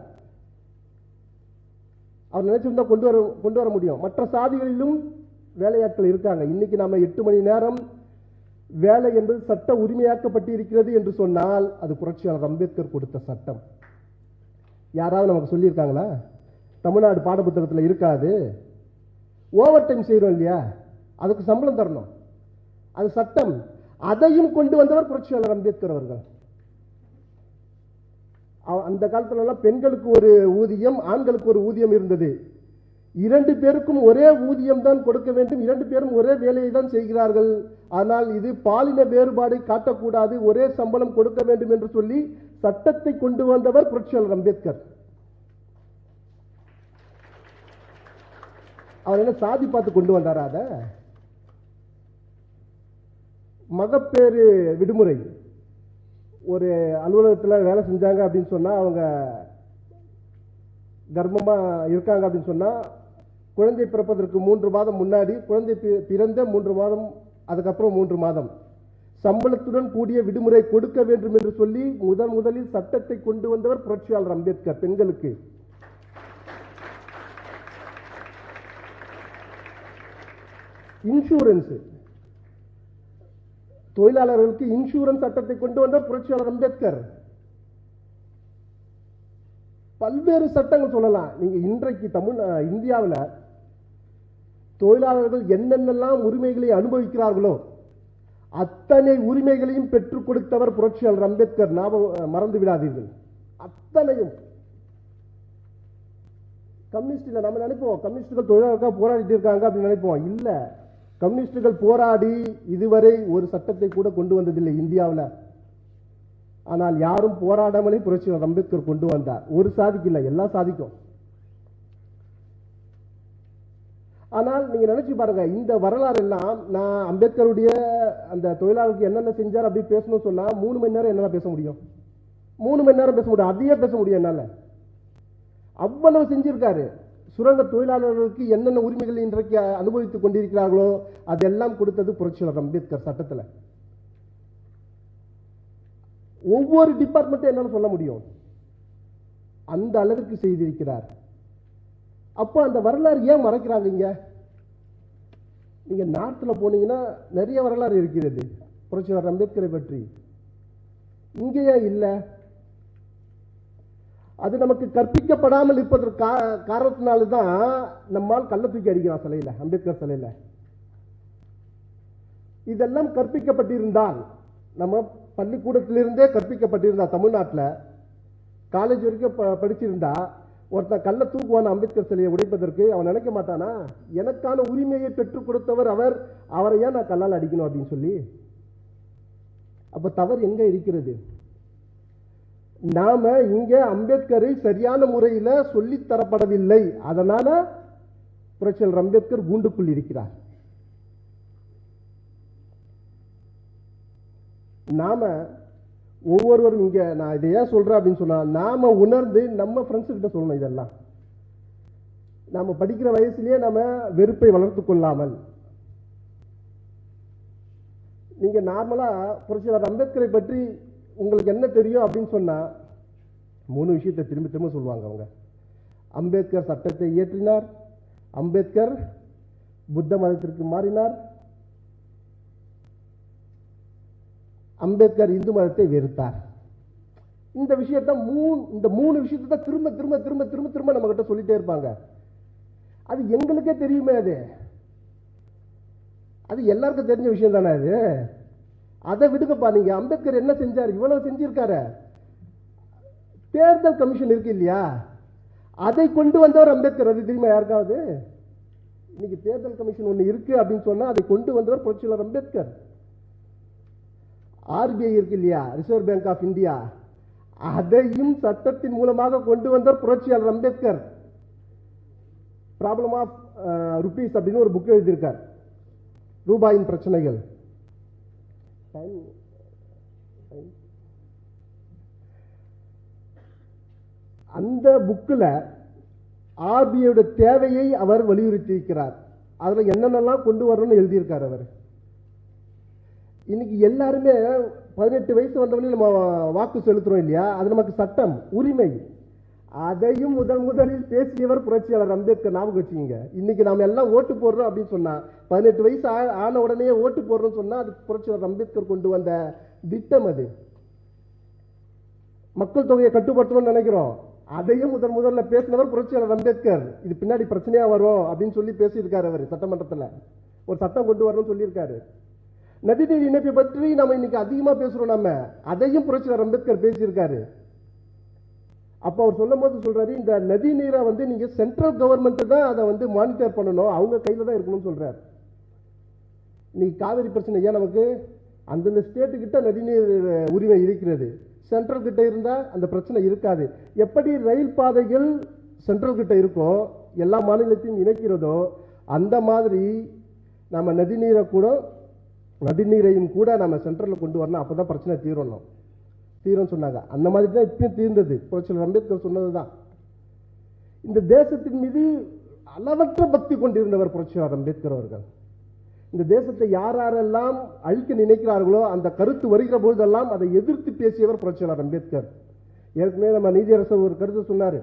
அவர் நினைச்சிருந்தா கொண்டு வர முடியும். மற்ற சாதிகளிலும் வேலையாட்கள் இருக்காங்க. இன்னைக்கு நாம 8 மணி நேரம் வேலை என்பது சட்ட உரிமையாக்கப்பட்டு இருக்கிறது என்று சொன்னால் அது புரட்சியாளர் அம்பேத்கர் கொடுத்த சட்டம். யாராவது நமக்கு சொல்லியிருக்காங்களா? தமிழ்நாடு பாடப்புத்தகத்தில் இருக்காது. ஓவர் டைம் செய்யறோம் இல்லையா, அதுக்கு சம்பளம் தரணும், அது சட்டம். அதையும் கொண்டு வந்தவர் புரட்சியாளர் அம்பேத்கர் அவர்கள். அந்த காலத்துல எல்லாம் பெண்களுக்கு ஒரு ஊதியம், ஆண்களுக்கு ஒரு ஊதியம் இருந்தது. 2 பேருக்கும் ஒரே ஊதியம் தான் கொடுக்க வேண்டும், 2 பேரும் ஒரே வேலையை தான் செய்கிறார்கள். ஆனால் இது பாலின வேறுபாடை காட்டக்கூடாது, ஒரே சம்பளம் கொடுக்க வேண்டும் என்று சொல்லி சட்டத்தை கொண்டு வந்தவர் புரட்சியாளர் அம்பேத்கர். அவர் என்ன சாதி பார்த்து கொண்டு வந்தாரா? அத மகப்பேறு விடுமுறை ஒரு அலுவலகத்தில் வேலை செஞ்சாங்க அப்படின்னு சொன்னா, அவங்க கர்ப்பமா இருக்காங்க அப்படின்னு சொன்னா, குழந்தை பிறப்பதற்கு 3 மாதம் முன்னாடி, குழந்தை பிறந்த 3 மாதம், அதுக்கப்புறம் 3 மாதம் சம்பளத்துடன் கூடிய விடுமுறை கொடுக்க வேண்டும் என்று சொல்லி முதலில் சட்டத்தை கொண்டு வந்தவர் புரட்சியாளர் அம்பேத்கர். பெண்களுக்கு இன்சூரன்ஸ், தொழிலாளர்களுக்கு இன்சூரன்ஸ் சட்டத்தை கொண்டு வந்தவர் புரட்சியாளர் அம்பேத்கர். பல்வேறு சட்டங்கள் சொல்லலாம். நீங்க இன்றைக்கு இந்தியாவில் தொழிலாளர்கள் என்னென்னலாம் உரிமைகளை அனுபவிக்கிறார்களோ அத்தனை உரிமைகளையும் பெற்றுக் கொடுத்தவர் புரட்சியாளர் அம்பேத்கர். மறந்து விடாதீர்கள். அத்தனையும். கம்யூனிஸ்ட்ல நம்ம நினைப்போம் கம்யூனிஸ்டுகள் தொழிலாளர்களுக்காக போராடிட்டு இருக்காங்க அப்படின்னு நினைப்போம். இல்ல, கம்யூனிஸ்டுகள் போராடி இதுவரை ஒரு சட்டத்தை கூட கொண்டு வந்ததில்லை இந்தியாவில். ஆனால் யாரும் போராடாமலே புரட்சியாளர் அம்பேத்கர் கொண்டு வந்தார். ஒரு சாதிக்கு இல்லை, எல்லா சாதிக்கும். ஆனால் நீங்க நினைச்சு பாருங்க, இந்த வரலாறு எல்லாம் நான் அம்பேத்கருடைய அந்த தொழிலாளருக்கு என்னென்ன செஞ்சார் அப்படி பேசணும்னு சொன்னா 3 மணி நேரம் என்னால பேச முடியும். 3 மணி நேரம் பேச முடியும், அதையே பேச முடியும் என்னால. அவ்வளவு செஞ்சிருக்காரு. சுரங்க தொழிலாளர்களுக்கு என்னென்ன உரிமைகள் இன்றைக்கு அனுபவித்துக் கொண்டிருக்கிறார்களோ அதெல்லாம் கொடுத்தது புரட்சியாளர் அம்பேத்கர் சட்டத்தில். ஒவ்வொரு டிபார்ட்மெண்ட்டும் என்னன்னு சொல்ல முடியும், அந்த அளவுக்கு செய்திருக்கிறார். அப்போ அந்த வரலாறு ஏன் மறைக்கிறாங்க? இங்க நீங்க நார்த்ல போனீங்கன்னா நிறைய வரலாறு இருக்கிறது புரட்சியாளர் அம்பேத்கரை பற்றி. இங்கேயே இல்லை. அது நமக்கு கற்பிக்கப்படாமல் இருப்பதற்கு காரணத்தினால்தான் நம்மால் கள்ள தூக்கி அடிக்கிறான் சிலையில, அம்பேத்கர் சிலையில. இதெல்லாம் கற்பிக்கப்பட்டிருந்தால், நம்ம பள்ளிக்கூடத்திலிருந்தே கற்பிக்கப்பட்டிருந்தா, தமிழ்நாட்டில் காலேஜ் வரைக்கும் படிச்சிருந்தா, ஒருத்தன் கள்ள தூக்குவான அம்பேத்கர் சிலையை உடைப்பதற்கு அவன் நினைக்க மாட்டானா, எனக்கான உரிமையை பெற்றுக் கொடுத்தவர் அவர், அவரை ஏன் நான் கல்லால் அடிக்கணும் அப்படின்னு சொல்லி. அப்ப தவறு எங்க இருக்கிறது? நாம இங்க அம்பேத்கரை சரியான முறையில் சொல்லித் தரப்படவில்லை. அதனால புரட்சியாளர் அம்பேத்கர் கூண்டுக்குள் இருக்கிறார். நாம ஒவ்வொருவரும் இங்க, நான் இதை ஏன் சொல்றேன் அப்படின்னு சொன்னா, நாம உணர்ந்து நம்ம ஃப்ரெண்ட்ஸ் கிட்ட சொல்லணும். இதெல்லாம் நாம படிக்கிற வயசுலயே நாம வெறுப்பை வளர்த்து கொள்ளாமல், நீங்க நார்மலா புரட்சியாளர் அம்பேத்கரை பற்றி உங்களுக்கு என்ன தெரியும் அப்படின்னு சொன்னா 3 விஷயத்தை திரும்ப திரும்ப சொல்லுவாங்க அவங்க. அம்பேத்கர் சட்டத்தை இயற்றினார், அம்பேத்கர் புத்த மதத்திற்கு மாறினார், அம்பேத்கர் இந்து மதத்தை வெறுத்தார். இந்த விஷயத்தை இந்த 3 விஷயத்தை திரும்ப திரும்ப திரும்ப திரும்ப திரும்ப நம்ம கிட்ட சொல்லிட்டே இருப்பாங்க. அது எங்களுக்கே தெரியுமே. அது எல்லாருக்கும் தெரிஞ்ச விஷயம் தானே அது. அதை விடுங்கப்பா. நீங்க அம்பேத்கர் என்ன செஞ்சார்? இவ்வளவு செஞ்சிருக்காரு. தேர்தல் கமிஷன் இருக்கு இல்லையா, அதை கொண்டு வந்தவர் அம்பேத்கர். அது தெரியுமா யாருக்காவது? இன்னைக்கு தேர்தல் கமிஷன் ஒண்ணு இருக்கு அப்படின்னு சொன்னா அதை கொண்டு வந்தவர் புரட்சியாளர் அம்பேத்கர். ஆர்பிஐ இருக்கு இல்லையா, ரிசர்வ் பேங்க் ஆஃப் இந்தியா, அதையும் சட்டத்தின் மூலமாக கொண்டு வந்தவர் புரட்சியாளர் அம்பேத்கர். ப்ராப்ளம் ஆஃப் ருபீஸ் அப்படின்னு ஒரு புக் எழுதியிருக்கார், ரூபாயின் பிரச்சனைகள். அந்த புக்கில் ஆர்பிஐயோட தேவையை அவர் வலியுறுத்தி இருக்கிறார். அதுல என்னென்னலாம் கொண்டு வரணும்னு எழுதியிருக்கார் அவர். இன்னைக்கு எல்லாருமே 18 வயசு வந்தவொடனே நம்ம வாக்கு செலுத்துறோம் இல்லையா, அது நமக்கு சட்டம், உரிமை. அதையும் முதலில் பேசியவர் புரட்சியாளர் அம்பேத்கர். ஞாபகம் வச்சுக்கீங்க. இன்னைக்கு நாம எல்லாம் ஓட்டு போடுறோம் அப்படின்னு சொன்னா, 18 வயசு ஆன உடனே ஓட்டு போடுறோம்னு சொன்னா, அது புரட்சியாளர் அம்பேத்கர் கொண்டு வந்த திட்டம். அது மக்கள் தொகையை கட்டுப்படுத்தணும்னு நினைக்கிறோம். அதையும் முதல்ல பேசினவர் புரட்சியாளர் அம்பேத்கர். இது பின்னாடி பிரச்சனையா வரும் அப்படின்னு சொல்லி பேசியிருக்காரு அவர். சட்டமன்றத்தில் ஒரு சட்டம் கொண்டு வரணும்னு சொல்லியிருக்காரு. நதிநீர் இணைப்பை பற்றி நம்ம இன்னைக்கு அதிகமா பேசுறோம். நம்ம அதையும் புரட்சியாளர் அம்பேத்கர் பேசியிருக்காரு. அப்ப அவர் சொல்லும் போது சொல்றாரு, இந்த நதி நீரை நீங்க சென்ட்ரல் கவர்மெண்ட் தான் அதை மானிட்டர் பண்ணணும், அவங்க கையில தான் இருக்கணும்னு சொல்றாரு. இன்னைக்கு காவிரி பிரச்சனை ஏன் நமக்கு? அந்தந்த ஸ்டேட்டு கிட்ட நதிநீர் உரிமை இருக்கிறது, சென்ட்ரல் கிட்ட இருந்தா அந்த பிரச்சனை இருக்காது. எப்படி ரயில் பாதைகள் சென்ட்ரல் கிட்ட இருக்கோ, எல்லா மாநிலத்தையும் இணைக்கிறதோ, அந்த மாதிரி நம்ம நதிநீரையும் கூட நம்ம சென்ட்ரல்ல கொண்டு வரணும். அப்பதான் பிரச்சனை தீரும் சொன்னாங்க. அந்த மாதிரி தான் இப்பயும் தீர்ந்தது. புரட்சியாளர் அம்பேத்கர் சொன்னதுதான். இந்த தேசத்தின் மீது அளவற்ற பக்தி கொண்டிருந்தவர் புரட்சியாளர் அம்பேத்கர் அவர்கள். இந்த தேசத்தை யாரெல்லாம் அழிக்க நினைக்கிறார்களோ அந்த கருத்து வருகிற போதெல்லாம் அதை எதிர்த்து பேசியவர் புரட்சியாளர் அம்பேத்கர். ஏற்கனவே நம்ம நீதியரசர் ஒரு கருத்து சொன்னார்,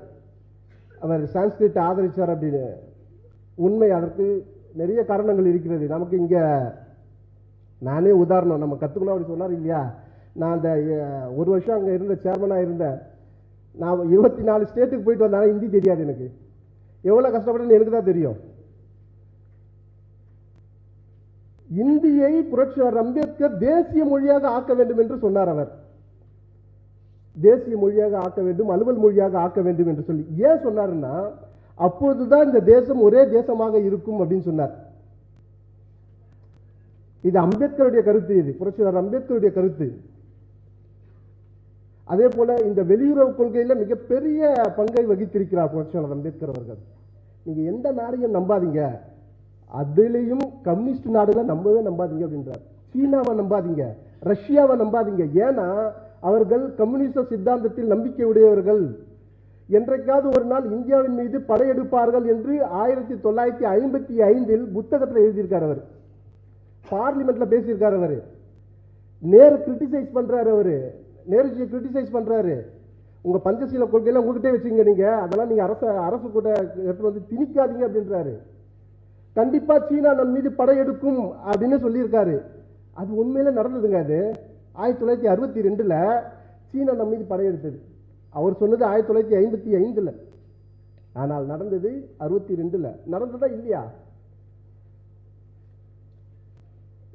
அவர் சான்ஸ்கிரிட் ஆதரிச்சார் அப்படின்னு. உண்மை, அதற்கு நிறைய காரணங்கள் இருக்கிறது. நமக்கு இங்க நானே உதாரணம், நம்ம கத்துக்கணும் அப்படி சொன்னார் இல்லையா. நான் அந்த 1 வருஷம் அங்கே இருந்த சேர்மனாக இருந்தேன். நான் 24 ஸ்டேட்டுக்கு போயிட்டு வந்தாலும் ஹிந்தி தெரியாது எனக்கு. எவ்வளோ கஷ்டப்பட்டேன்னு எனக்கு தான் தெரியும். இந்தியை புரட்சியாளர் அம்பேத்கர் தேசிய மொழியாக ஆக்க வேண்டும் என்று சொன்னார். அவர் தேசிய மொழியாக ஆக்க வேண்டும், அலுவல் மொழியாக ஆக்க வேண்டும் என்று சொல்லி ஏன் சொன்னாருன்னா, அப்போதுதான் இந்த தேசம் ஒரே தேசமாக இருக்கும் அப்படின்னு சொன்னார். இது அம்பேத்கருடைய கருத்து, இது புரட்சியாளர் அம்பேத்கருடைய கருத்து. அதே போல இந்த வெளியுறவு கொள்கையில மிகப்பெரிய பங்கை வகித்திருக்கிறார் புரட்சியாளர் அம்பேத்கர் அவர்கள். நீங்க எந்த நாடையும் நம்பாதீங்க, அதிலையும் கம்யூனிஸ்ட் நாடுகளை நம்பாதீங்க அப்படின்றார். சீனாவை நம்பாதீங்க, ரஷ்யாவை நம்பாதீங்க. ஏன்னா அவர்கள் கம்யூனிஸ்ட சித்தாந்தத்தில் நம்பிக்கை உடையவர்கள். என்றைக்காவது ஒரு நாள் இந்தியாவின் மீது படையெடுப்பார்கள் என்று 1955 புத்தகத்தில் எழுதியிருக்கார். அவர் பார்லிமெண்ட்ல பேசியிருக்காரு. அவர் நேரு கிரிட்டிசைஸ் பண்றாரு. அவரு நேருஜியை கிரிட்டிசைஸ் பண்றாரு. உங்க பஞ்சசீல கொள்கையெல்லாம் உங்ககிட்டே வச்சுங்க, நீங்க அதெல்லாம் நீங்க அரசு கூட எடுத்து திணிக்காதீங்க அப்படின்றாரு. கண்டிப்பா சீனா நம் மீது படையெடுக்கும் அப்படின்னு சொல்லியிருக்காரு. அது உண்மையில நடந்ததுங்க. அது 1962 சீனா நம் மீது படையெடுத்தது. அவர் சொன்னது 1955. ஆனால் நடந்தது 62. நடந்ததா இல்லையா?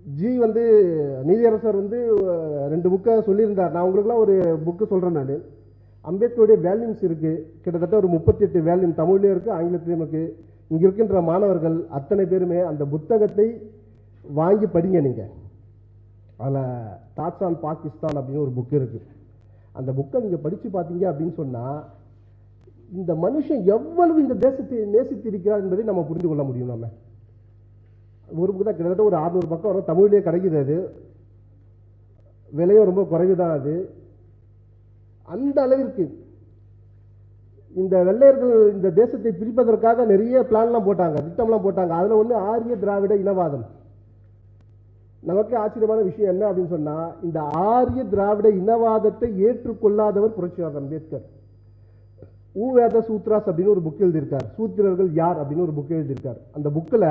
ஜி நீதியரசர் 2 புக்கை சொல்லியிருந்தார். நான் உங்களுக்குலாம் ஒரு புக்கு சொல்றேன். நான் அம்பேத்கருடைய வேல்யூம்ஸ் இருக்கு, கிட்டத்தட்ட ஒரு 38 வேல்யூம் தமிழ்லயும் இருக்கு, ஆங்கிலத்திலும் இருக்கு. இங்க இருக்கின்ற மாணவர்கள் அத்தனை பேருமே அந்த புத்தகத்தை வாங்கி படிங்க. நீங்க அதுல தாட்ஸ் ஆன் பாகிஸ்தான் அப்படின்னு ஒரு புக் இருக்கு. அந்த புக்கை நீங்க படிச்சு பார்த்தீங்க அப்படின்னு சொன்னா, இந்த மனுஷன் எவ்வளவு இந்த தேசத்தை நேசித்திருக்கிறார் என்பதை நம்ம புரிந்து கொள்ள முடியும். நம்ம ஒரு புக்கு தான், கிட்டத்தட்ட ஒரு 600 பக்கம் வரும், தமிழ்லேயே கிடைக்குது. அது விலையும் ரொம்ப குறைவு தான். அது அந்த அளவிற்கு இந்த வெள்ளையர்கள் இந்த தேசத்தை பிரிப்பதற்காக நிறைய பிளான்லாம் போட்டாங்க, திட்டம்லாம் போட்டாங்க. அதுல ஒன்று ஆரிய திராவிட இனவாதம். நமக்கு ஆச்சரியமான விஷயம் என்ன அப்படின்னு சொன்னா, இந்த ஆரிய திராவிட இனவாதத்தை ஏற்றுக்கொள்ளாதவர் புரட்சியாளர் அம்பேத்கர். ஊவேத சூத்ராஸ் அப்படின்னு ஒரு புக் எழுதியிருக்கார். சூத்திரர்கள் யார் அப்படின்னு ஒரு புக் எழுதியிருக்கார். அந்த புக்கில்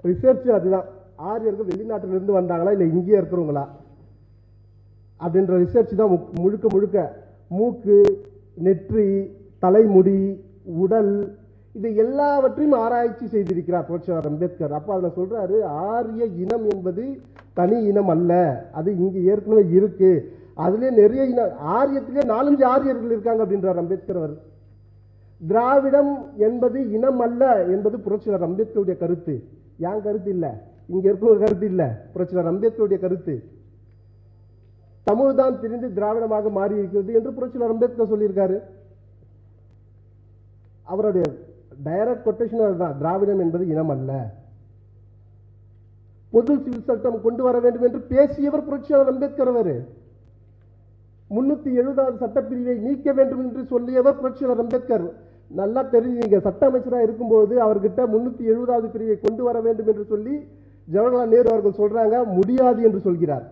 ரிசர்ச் அதுதான், ஆரியர்கள் வெளிநாட்டிலிருந்து வந்தாங்களா இல்லை இங்கேயே இருக்கிறவங்களா அப்படின்ற ரிசர்ச் தான் முழுக்க மூக்கு, நெற்றி, தலைமுடி, உடல், இது எல்லாவற்றையும் ஆராய்ச்சி செய்திருக்கிறார் புரட்சியாளர் அம்பேத்கர். அப்ப அதுல சொல்றாரு, ஆரிய இனம் என்பது தனி இனம் அல்ல, அது இங்க ஏற்கனவே இருக்கு, அதுல நிறைய இனம், ஆரியத்திலே 4-5 ஆரியர்கள் இருக்காங்க அப்படின்றார் அம்பேத்கர் அவர். திராவிடம் என்பது இனம் அல்ல என்பது புரட்சியாளர் அம்பேத்கருடைய கருத்து. என் கருத்து இல்ல, இங்க இருக்கிற கருத்து இல்ல, புரட்சியாளர் அம்பேத்கருடைய கருத்து. தமிழ் தான் திரிந்து திராவிடமாக மாறி இருக்கிறது என்று புரட்சியாளர் அம்பேத்கர் சொல்லியிருக்காரு. அவருடைய டைரக்ட் கொட்டேஷன் அதுதான், திராவிடம் என்பது இனம் அல்ல. பொது சிவில் சட்டம் கொண்டு வர வேண்டும் என்று பேசியவர் புரட்சியாளர் அம்பேத்கர். அவர் 370வது சட்டப்பிரிவை நீக்க வேண்டும் என்று சொல்லியவர் புரட்சியாளர் அம்பேத்கர். நல்லா தெரிஞ்சுங்க, சட்ட அமைச்சராக இருக்கும்போது அவர்கிட்ட 370வது பிரிவை கொண்டு வர வேண்டும் என்று சொல்லி ஜவஹர்லால் நேரு அவர்கள் சொல்றாங்க, முடியாது என்று சொல்கிறார்.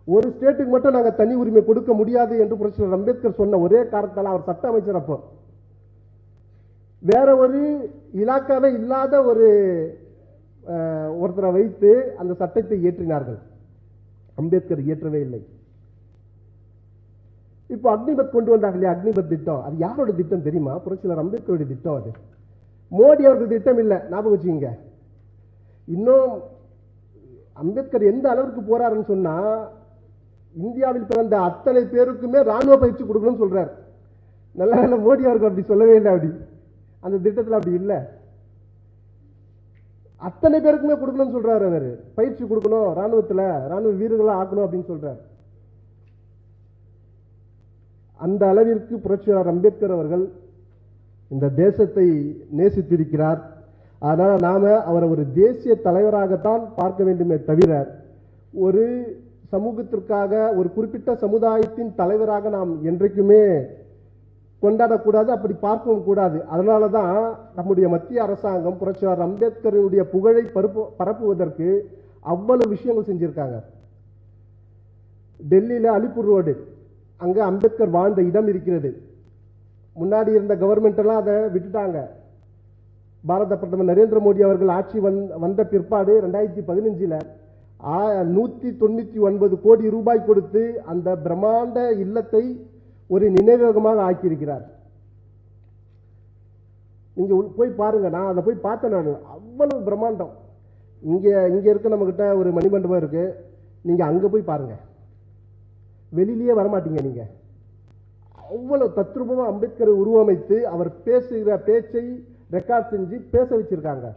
ஒரு ஸ்டேட்டுக்கு மட்டும் நாங்கள் தனி உரிமை கொடுக்க முடியாது என்று புரட்சியாளர் அம்பேத்கர் சொன்ன ஒரே காரணத்தால் அவர் சட்ட அமைச்சர். அப்போ வேற ஒரு இலாக்காவே இல்லாத ஒருத்தரை வைத்து அந்த சட்டத்தை இயற்றினார்கள். அம்பேத்கர் இயற்றவே இல்லை. இப்போ அக்னிபத் கொண்டு வந்தாங்க இல்லையா, அக்னிபத் திட்டம், அது யாரோட திட்டம் தெரியுமா? புரட்சியாளர் அம்பேத்கருடைய திட்டம். அது மோடி அவர்கள் திட்டம் இல்லை, ஞாபகம் வச்சுக்கோங்க. இன்னும் அம்பேத்கர் எந்த அளவுக்கு போறாருன்னு சொன்னா, இந்தியாவில் பிறந்த அத்தனை பேருக்குமே ராணுவ பயிற்சி கொடுக்கணும்னு சொல்றாரு. நல்ல நல்ல மோடி அவர்கள் அப்படி சொல்லவே இல்லை, அப்படி அந்த திட்டத்தில் அப்படி இல்லை. அத்தனை பேருக்குமே கொடுக்கணும்னு சொல்றாரு. அவர் பயிற்சி கொடுக்கணும், ராணுவத்தில் ராணுவ வீரர்களா ஆக்கணும் அப்படின்னு சொல்றாரு. அந்த அளவிற்கு புரட்சியாளர் அம்பேத்கர் அவர்கள் இந்த தேசத்தை நேசித்திருக்கிறார். அதனால நாம அவரை ஒரு தேசிய தலைவராகத்தான் பார்க்க வேண்டுமே தவிர ஒரு சமூகத்திற்காக, ஒரு குறிப்பிட்ட சமுதாயத்தின் தலைவராக நாம் என்றைக்குமே கொண்டாடக்கூடாது, அப்படி பார்க்கவும் கூடாது. அதனால தான் நம்முடைய மத்திய அரசாங்கம் புரட்சியாளர் அம்பேத்கருடைய புகழை பரப்புவதற்கு அவ்வளவு விஷயங்கள் செஞ்சிருக்காங்க. டெல்லியில அலிப்பூர் ரோடு, அங்க அம்பேத்கர் வாழ்ந்த இடம் இருக்கிறது. முன்னாடி இருந்த கவர்மெண்ட் எல்லாம் அதை விட்டுட்டாங்க. பாரத பிரதமர் நரேந்திர மோடி அவர்கள் ஆட்சி வந்த பிற்பாடு 2015 199 கோடி ரூபாய் கொடுத்து அந்த பிரம்மாண்ட இல்லத்தை ஒரு நினைவகமாக ஆக்கியிருக்கிறார். நீங்க போய் பாருங்க, நான் அதை போய் பார்த்தேன். நான் அவ்வளவு பிரம்மாண்டம். இங்க இருக்க நம்ம கிட்ட ஒரு மணிமண்டபம் இருக்கு, நீங்க அங்க போய் பாருங்க, வெளியிலேயே வரமாட்டீங்க. நீங்க அவ்வளவு தத்ரூபமா அம்பேத்கரை உருவமைத்து அவர் பேசுகிற பேச்சை ரெக்கார்ட் செஞ்சு பேச வச்சிருக்காங்க.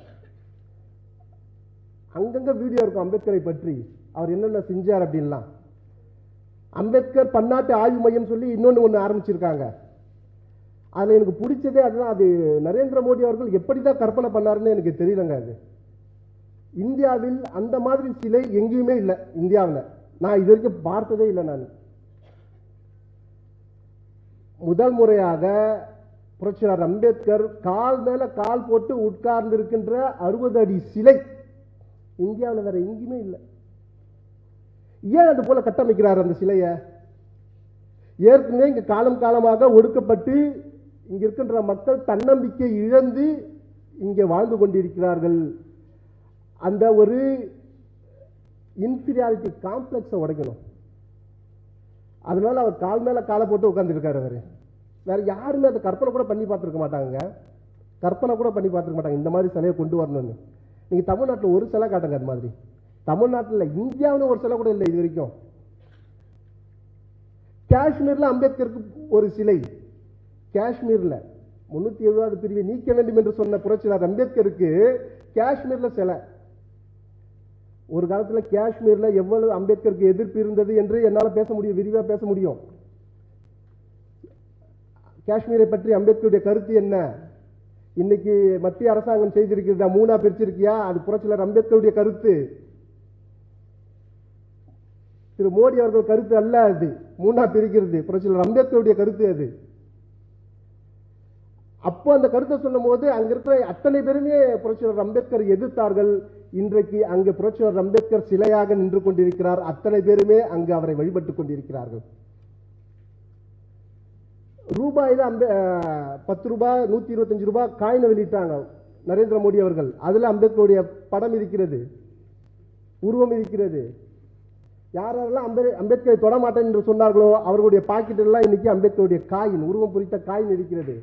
அங்கங்க வீடியோ இருக்கும் அம்பேத்கரை பற்றி, அவர் என்னென்ன செஞ்சார் அப்படின்லாம். அம்பேத்கர் பன்னாட்டு ஆய்வு மையம் சொல்லி இன்னொன்னு ஆரம்பிச்சிருக்காங்க. அதுல எனக்கு பிடிச்சதே அதுதான். அது நரேந்திர மோடி அவர்கள் எப்படிதான் கற்பனை பண்ணாருன்னு எனக்கு தெரியலங்க. அது இந்தியாவில் அந்த மாதிரி சிலை எங்கேயுமே இல்லை. இந்தியாவில் நான் இது வரைக்கும் பார்த்ததே இல்லை. நான் முதல் முறையாக புரட்சியாளர் அம்பேத்கர் கால் மேல கால் போட்டு உட்கார்ந்து இருக்கின்ற 60 அடி சிலை இந்தியாவில் வேற எங்கேயுமே இல்லை. ஏன் அது போல கட்டமைக்கிறார் அந்த சிலையை? ஏற்கனவே இங்க காலம் காலமாக ஒடுக்கப்பட்டு இங்க இருக்கின்ற மக்கள் தன்னம்பிக்கை இழந்து இங்கே வாழ்ந்து கொண்டிருக்கிறார்கள். அந்த ஒரு இன்ஃபீரியாரிட்டி காம்ப்ளெக்ஸை உடைக்கணும். அதனால அவர் கால் மேல காலை போட்டு உட்கார்ந்துருக்காரு. அவர் வேற யாருமே அதை கற்பனை கூட பண்ணி பார்த்துருக்க மாட்டாங்க. கற்பனை கூட பண்ணி பார்த்துருக்க மாட்டாங்க இந்த மாதிரி சிலையை கொண்டு வரணும்னு. நீங்க தமிழ்நாட்டில் ஒரு சிலை காட்டுங்க அது மாதிரி. தமிழ்நாட்டில் இந்தியாவில் ஒரு சிலை கூட இல்லை இது வரைக்கும். காஷ்மீர்ல அம்பேத்கருக்கு ஒரு சிலை, காஷ்மீர்ல 370வது பிரிவை நீக்க வேண்டும் என்று சொன்ன புரட்சியாளர் அம்பேத்கருக்கு காஷ்மீர்ல சிலை. ஒரு காலத்துல காஷ்மீர்ல எவ்வளவு அம்பேத்கருக்கு எதிர்ப்பு இருந்தது என்று என்னால் பேச முடியும், விரிவா பேச முடியும். காஷ்மீரை பற்றி அம்பேத்கருடைய கருத்து என்ன? இன்னைக்கு மத்திய அரசாங்கம் செய்திருக்கிறதா, 3ஆ பிரிச்சிருக்கியா, அது புரட்சியாளர் அம்பேத்கருடைய கருத்து. திரு மோடி அவர்கள் கருத்து அல்ல, அது 3ஆ பிரிக்கிறது புரட்சியாளர் அம்பேத்கருடைய கருத்து அது. அப்போ அந்த கருத்தை சொல்லும் போது அங்க இருக்கிற அத்தனை பேருமே புரட்சியாளர் அம்பேத்கர் எதிர்த்தார்கள். இன்றைக்கு அங்கு புரட்சியாளர் அம்பேத்கர் சிலையாக நின்று கொண்டிருக்கிறார். அத்தனை பேருமே அங்கு அவரை வழிபட்டுக் கொண்டிருக்கிறார்கள். ரூபாயில 10 ரூபாய் 125 ரூபாய் காயினை வெளியிட்டாங்க நரேந்திர மோடி அவர்கள். அதுல அம்பேத்கருடைய படம் இருக்கிறது, உருவம் இருக்கிறது. யாரெல்லாம் அம்பேத்கரை தொட மாட்டேன் என்று சொன்னார்களோ அவர்களுடைய பாக்கெட் எல்லாம் இன்னைக்கு அம்பேத்கருடைய காயின், உருவம் பொறித்த காயின் இருக்கிறது.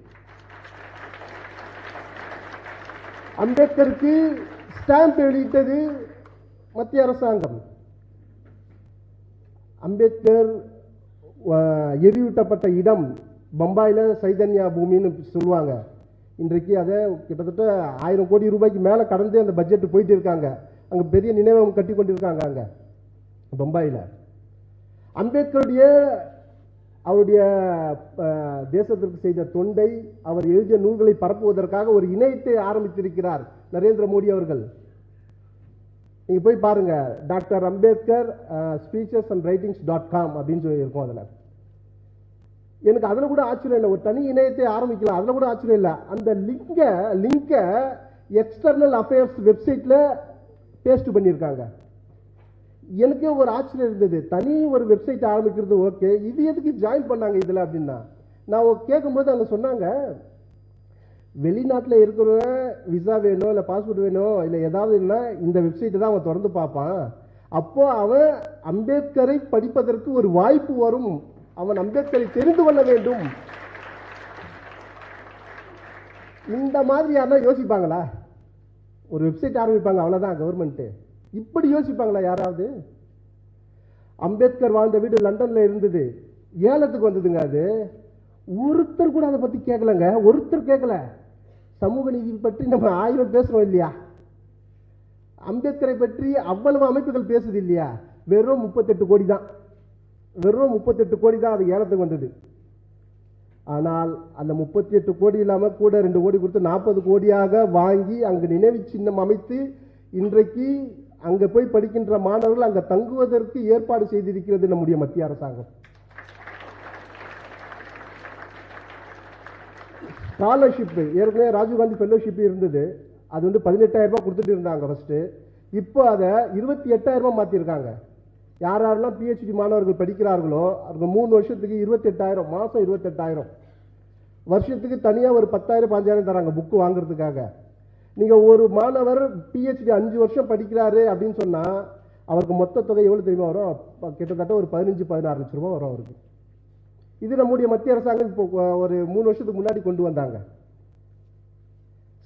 அம்பேத்கருக்கு ஸ்டாம்ப் வெளியிட்டது மத்திய அரசாங்கம். அம்பேத்கர் எரியூட்டப்பட்ட இடம் பம்பாயில் சைதன்யா பூமின்னு சொல்லுவாங்க. இன்றைக்கு அதை கிட்டத்தட்ட 1000 கோடி ரூபாய்க்கு மேலே கடந்து அந்த பட்ஜெட் போயிட்டு இருக்காங்க. அங்கே பெரிய நினைவகம் கட்டி கொண்டிருக்காங்க. அங்கே பம்பாயில் அவருடைய தேசத்திற்கு செய்த தொண்டை, அவர் எழுதிய நூல்களை பரப்புவதற்காக ஒரு இணையத்தை ஆரம்பித்திருக்கிறார் நரேந்திர மோடி அவர்கள். நீங்க போய் பாருங்க, டாக்டர் அம்பேத்கர் ஸ்பீச்சஸ் அண்ட் ரைட்டிங்ஸ்.com அப்படின்னு சொல்லி இருக்கும். அதில் எனக்கு அதில் கூட ஆச்சரியம் இல்லை, ஒரு தனி இணையத்தை ஆரம்பிக்கலாம், அதில் கூட ஆச்சரியம் இல்லை. அந்த லிங்கை எக்ஸ்டர்னல் அஃபேர்ஸ் வெப்சைட்ல பேஸ்ட் பண்ணியிருக்காங்க. எனக்கே ஒரு ஆச்சரியம் இருந்தது, தனி ஒரு வெப்சைட் ஆரம்பிக்கிறது ஓகே, இது எதுக்கு ஜாயின் பண்ணாங்க இதில் அப்படின்னா. நான் கேட்கும்போது அவங்க சொன்னாங்க, வெளிநாட்டில் இருக்கிறவன் விசா வேணும், இல்லை பாஸ்போர்ட் வேணும், இல்லை ஏதாவது இல்லைன்னா இந்த வெப்சைட்டை தான் அவன் திறந்து பார்ப்பான். அப்போ அவன் அம்பேத்கரை படிப்பதற்கு ஒரு வாய்ப்பு வரும், அவன் அம்பேத்கரை தெரிந்து கொள்ள வேண்டும். இந்த மாதிரி யாருன்னா யோசிப்பாங்களா? ஒரு வெப்சைட் ஆரம்பிப்பாங்க, அவ்வளோதான் கவர்மெண்ட்டு. இப்படி யோசிப்பாங்களா யாராவது? அம்பேத்கர் வாழ்ந்த வீடு லண்டன்ல இருந்தது, ஏலத்துக்கு வந்ததுங்க. அது ஒருத்தர் கூட அதை பத்தி கேட்கலங்க, ஒருத்தர் கேட்கல. சமூக நீதி பற்றி நம்ம 1000 பேசுறோம் இல்லையா? அம்பேத்கரை பற்றி அவ்வளவு அமைப்புகள் பேசுது இல்லையா? வெறும் 38 கோடி தான், வெறும் 38 கோடி தான் அது ஏலத்துக்கு வந்தது. ஆனால் அந்த 38 கோடி இல்லாம கூட 2 கோடி கொடுத்து 40 கோடியாக வாங்கி அங்கு நினைவு சின்னம் அமைத்து இன்றைக்கு அங்க போய் படிக்கின்ற மாணவர்கள் அங்க தங்குவதற்கு ஏற்பாடு செய்திருக்கிறது நம்முடைய மத்திய அரசாங்கம். ஸ்காலர்ஷிப் ஏற்கனவே ராஜீவ்காந்தி ஃபெல்லோஷிப் இருந்தது, அது 18,000 ரூபாய் கொடுத்துட்டு இருந்தாங்க ஃபர்ஸ்ட். இப்போ அதை 28,000 ரூபாய் மாத்திருக்காங்க. யாரெல்லாம் பிஹெச்டி மாணவர்கள் படிக்கிறார்களோ அவங்க 3 வருஷத்துக்கு 28,000, மாசம் 28,000, வருஷத்துக்கு தனியா ஒரு 10,000 15,000 தராங்க புக்கு வாங்குறதுக்காக. நீங்க ஒரு மாணவர் பிஹெச்டி 5 வருஷம் படிக்கிறாரு அப்படின்னு சொன்னா அவருக்கு மொத்த தொகை எவ்வளவு தெரியுமா வரும்? கிட்டத்தட்ட ஒரு 15-16 லட்சம் ரூபாய் வரும் அவருக்கு. இது நம்முடைய மத்திய அரசாங்கம் இப்போ ஒரு 3 வருஷத்துக்கு முன்னாடி கொண்டு வந்தாங்க.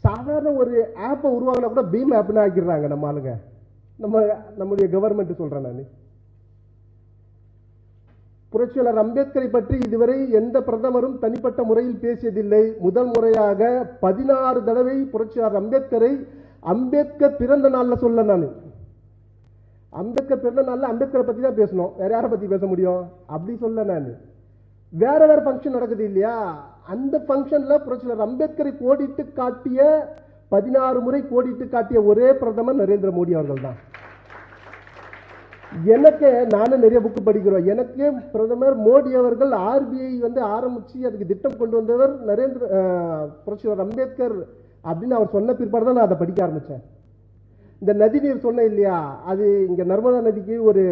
சாதாரண ஒரு ஆப்பை உருவாக்கினா கூட பீம் ஆப்னு ஆக்கிடுறாங்க நம்ம ஆளுங்க. நம்முடைய கவர்மெண்ட் சொல்றேன் நான். புரட்சியாளர் அம்பேத்கரை பற்றி இதுவரை எந்த பிரதமரும் தனிப்பட்ட முறையில் பேசியதில்லை. முதல் முறையாக 16 தடவை புரட்சியாளர் அம்பேத்கர் பிறந்த நாள்ல சொல்ல நான். அம்பேத்கர் பிறந்த நாள்ல அம்பேத்கரை பத்தி தான் பேசணும், வேற யாரை பத்தி பேச முடியும்? அப்படி சொல்ல நான். வேற வேற ஃபங்க்ஷன் நடக்குது இல்லையா? அந்த ஃபங்க்ஷன்ல புரட்சியாளர் அம்பேத்கரை கோடிட்டு காட்டிய 16 முறை கோடிட்டு காட்டிய ஒரே பிரதமர் நரேந்திர மோடி அவர்கள் தான். எனக்கு நானும் நிறைய புக்கு படிக்கிறோம். எனக்கு பிரதமர் மோடி அவர்கள் ஆர்பிஐ ஆரம்பிச்சு அதுக்கு திட்டம் கொண்டு வந்தவர் புரட்சியாளர் அம்பேத்கர் அப்படின்னு அவர் சொன்ன பிற்பாடு தான் நான் அதை படிக்க ஆரம்பிச்சேன். இந்த நதி நீர் சொன்ன இல்லையா, அது இங்க நர்மதா நதிக்கு ஒரு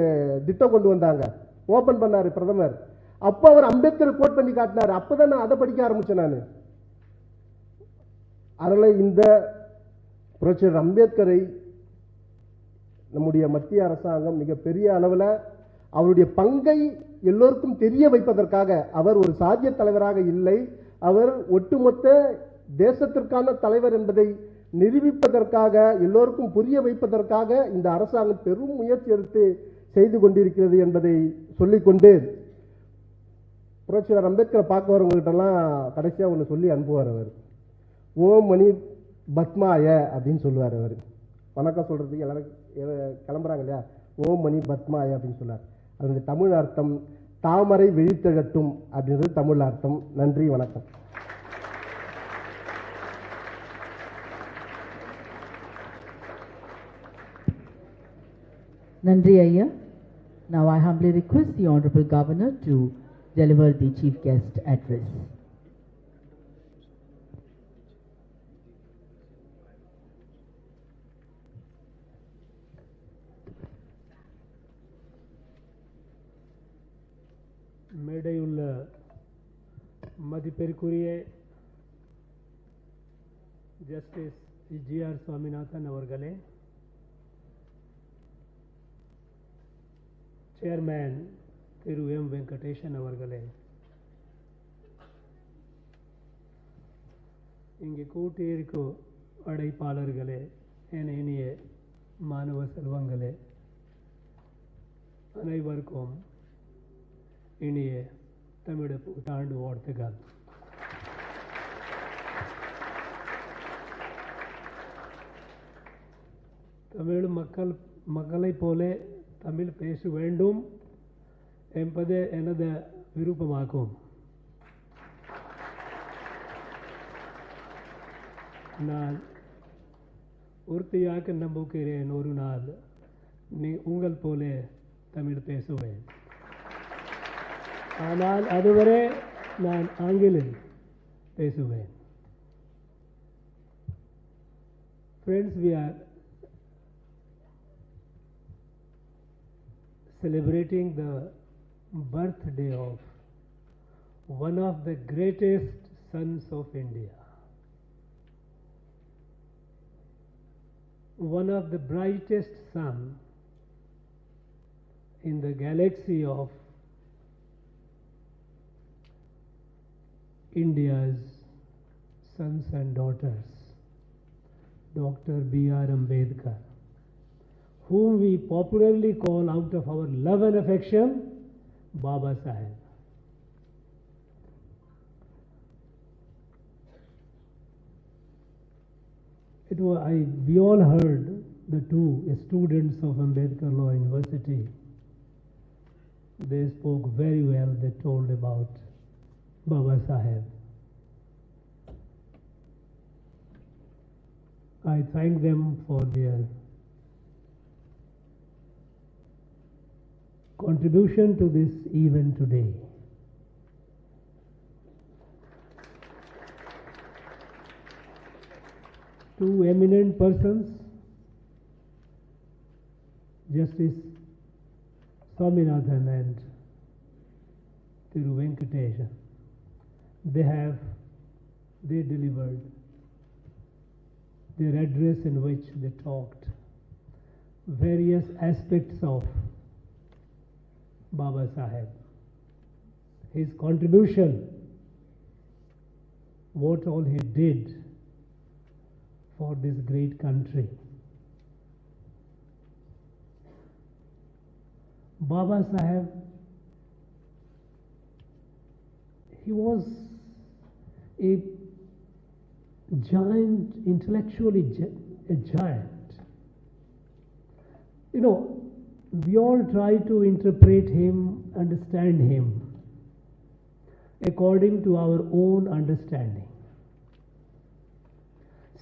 திட்டம் கொண்டு வந்தாங்க, ஓபன் பண்ணாரு பிரதமர். அப்ப அவர் அம்பேத்கர் கோட் பண்ணி காட்டினாரு, அப்பதான் நான் அதை படிக்க ஆரம்பிச்சேன் நான். அதனால இந்த புரட்சியாளர் அம்பேத்கரை நம்முடைய மத்திய அரசாங்கம் மிகப்பெரிய அளவில் அவருடைய பங்கை எல்லோருக்கும் தெரிய வைப்பதற்காக, அவர் ஒரு சாதிய தலைவராக இல்லை, அவர் ஒட்டுமொத்த தேசத்திற்கான தலைவர் என்பதை நிரூபிப்பதற்காக, எல்லோருக்கும் புரிய வைப்பதற்காக இந்த அரசாங்கம் பெரும் முயற்சி எடுத்து செய்து கொண்டிருக்கிறது என்பதை சொல்லிக்கொண்டு, புரட்சியாளர் அம்பேத்கரை பார்க்க வரவங்ககிட்டலாம் கடைசியாக ஒன்று சொல்லி அனுப்புவார் அவர். ஓம் மணி பத்மாய அப்படின்னு சொல்லுவார் அவர். வணக்கம் சொல்றதுக்கு எல்லாரும் கிளம்புறாங்க இல்லையா, ஓம் மணி பத்மாய அப்படின்னு சொன்னார். அதனுடைய தமிழ் அர்த்தம் தாமரை விழித்தெழட்டும் அப்படின்றது தமிழ் அர்த்தம். நன்றி, வணக்கம். Nandri Ayya. Now I humbly request the Honorable Governor to deliver the Chief Guest address. மேடையுள்ள மதிப்பிற்குரிய ஜஸ்டிஸ் ஜி.ஆர். சுவாமிநாதன் அவர்களே, சேர்மேன் திரு எம். வெங்கடேசன் அவர்களே, இங்கே கூட்டியிருக்கும் படைப்பாளர்களே, என் இனிய மாணவ செல்வங்களே, அனைவருக்கும் இனிய தமிழ் புத்தாண்டு வாழ்த்துக்கள். தமிழ் மக்களைப் போல தமிழ் பேச வேண்டும் என்பது எனது விருப்பமாகும். நான் உறுதியாக நம்புகிறேன், ஒரு நாள் உங்கள் போல தமிழ் பேசுவேன். ஆனால் அதுவரை நான் ஆங்கிலம் பேசுவேன். Friends, we are celebrating the birthday of one of the greatest sons of India, one of the brightest sun in the galaxy of India's sons and daughters, Dr. B.R. Ambedkar, whom we popularly call out of our love and affection, Baba Saheb. We all heard the two students of Ambedkar Law University. They spoke very well. They told about Baba Saheb. I thank them for their contribution to this event today. Two eminent persons, Justice Swaminathan and Thiru Venkatesan, they delivered their address in which they talked various aspects of Baba Saheb, his contribution, what all he did for this great country. Baba Saheb, he was a giant, intellectually a giant. You know, we all try to interpret him, understand him according to our own understanding.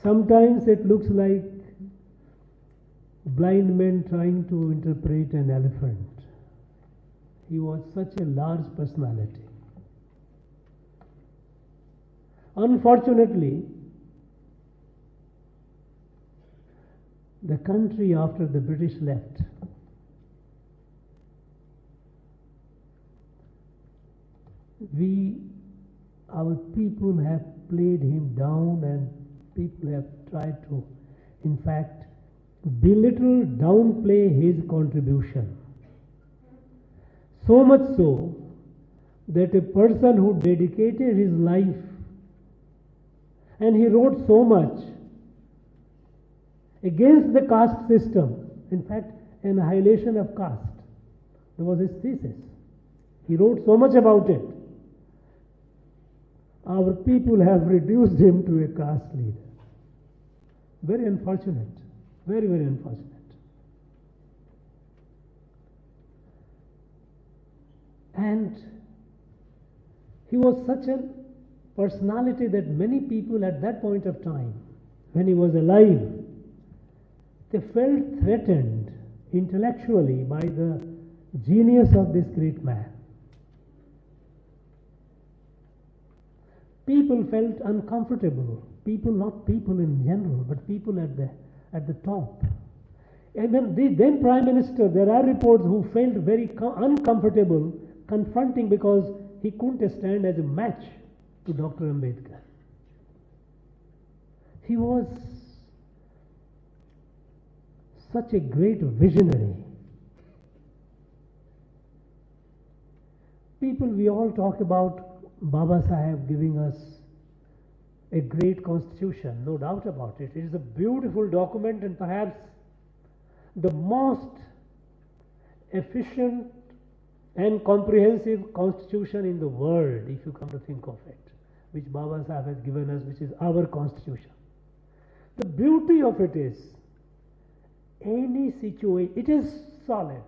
Sometimes it looks like blind men trying to interpret an elephant. He was such a large personality. Unfortunately, the country after the British left, our people have played him down, and people have tried to, in fact, belittle, downplay his contribution. So much so that a person who dedicated his life and he wrote so much against the caste system, in fact, annihilation of caste, that was his thesis. He wrote so much about it. Our people have reduced him to a caste leader. Very unfortunate. Very, very unfortunate. And he was such a personality that many people at that point of time, when he was alive, they felt threatened intellectually by the genius of this great man. People felt uncomfortable. People, not people in general, but people at the top. And then the then Prime Minister, there are reports who felt very uncomfortable confronting, because he couldn't stand as a match to Dr. Ambedkar. He was such a great visionary. People, we all talk about Baba Saheb giving us a great constitution, no doubt about it. It is a beautiful document and perhaps the most efficient and comprehensive constitution in the world, if you come to think of it, which Baba Sahib has given us, which is our constitution. The beauty of it is, any situation, it is solid.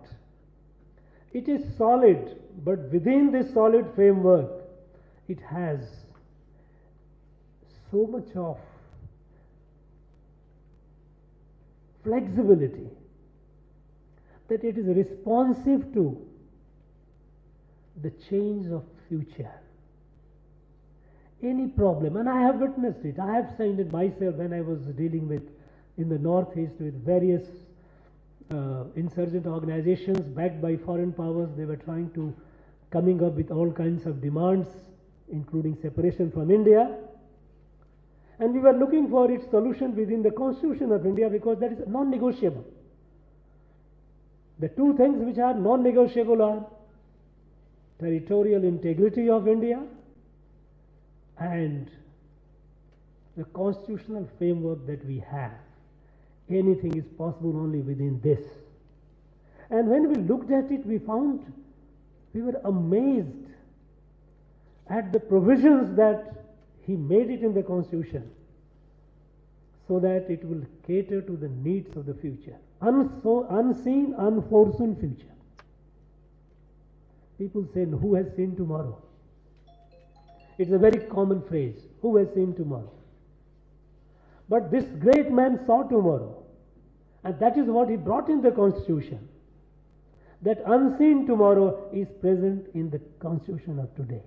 It is solid, but within this solid framework, it has so much of flexibility that it is responsive to the change of future. Any problem, and I have witnessed it, I have seen it myself when I was dealing with, in the Northeast, with various insurgent organizations backed by foreign powers. They were trying to coming up with all kinds of demands, including separation from India. And we were looking for its solution within the Constitution of India, because that is non-negotiable. The two things which are non-negotiable are territorial integrity of India and the constitutional framework that we have. Anything is possible only within this. And when we looked at it, we were amazed at the provisions that he made it in the Constitution so that it will cater to the needs of the future. Unseen, unforeseen future. People say, who has seen tomorrow? It's a very common phrase, who has seen tomorrow? But this great man saw tomorrow, and that is what he brought in the Constitution. That unseen tomorrow is present in the Constitution of today.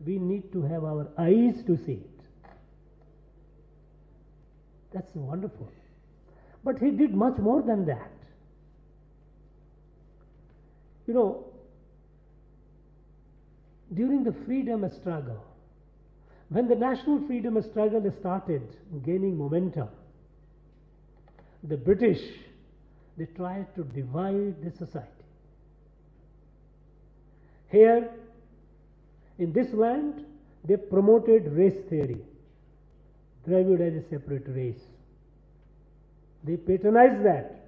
We need to have our eyes to see it. That's wonderful. But he did much more than that. You know, during the freedom struggle, when the national freedom struggle started gaining momentum, the British, they tried to divide the society. Here, in this land, they promoted race theory. Dravid as a separate race. They patronized that.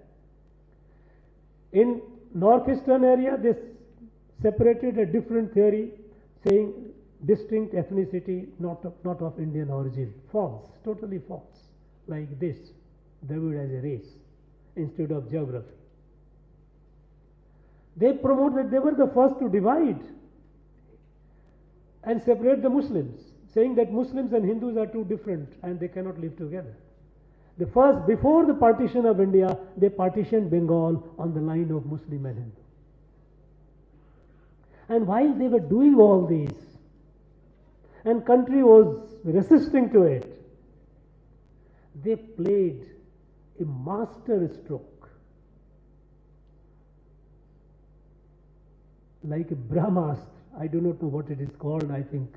In northeastern area, they separated a different theory, saying distinct ethnicity, not of Indian origin. False, totally false. Like this, Dravid as a race, instead of geography. They promoted, they were the first to divide and separate the Muslims, saying that Muslims and Hindus are two different and they cannot live together. The first, before the partition of India, they partitioned Bengal on the line of Muslim and Hindu. And while they were doing all these, and country was resisting to it, they played a master stroke, like a Brahmastra. I do not know what it is called. I think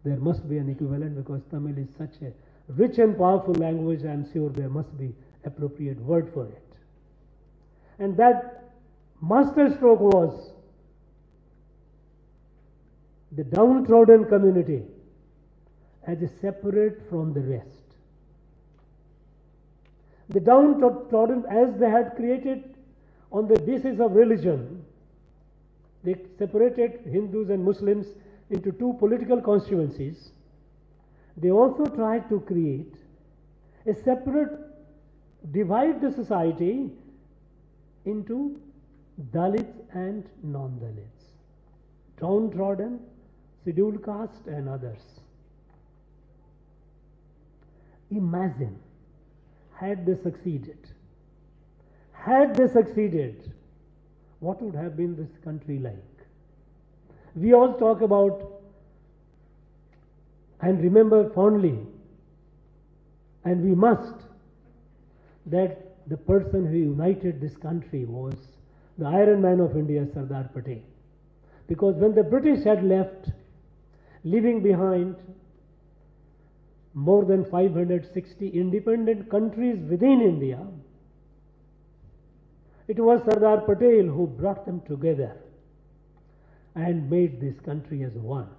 there must be an equivalent, because Tamil is such a rich and powerful language. I am sure there must be appropriate word for it. And that master stroke was the downtrodden community as a separate from the rest. The downtrodden, as they had created on the basis of religion, they separated Hindus and Muslims into two political constituencies. They also tried to create a separate, divide the society into Dalits and non-Dalits, downtrodden, scheduled caste and others. Imagine, had they succeeded, what would have been this country like? We all talk about and remember fondly, and we must, that the person who united this country was the Iron Man of India, Sardar Patel. Because when the British had left, leaving behind more than 560 independent countries within India, it was Sardar Patel who brought them together and made this country as one.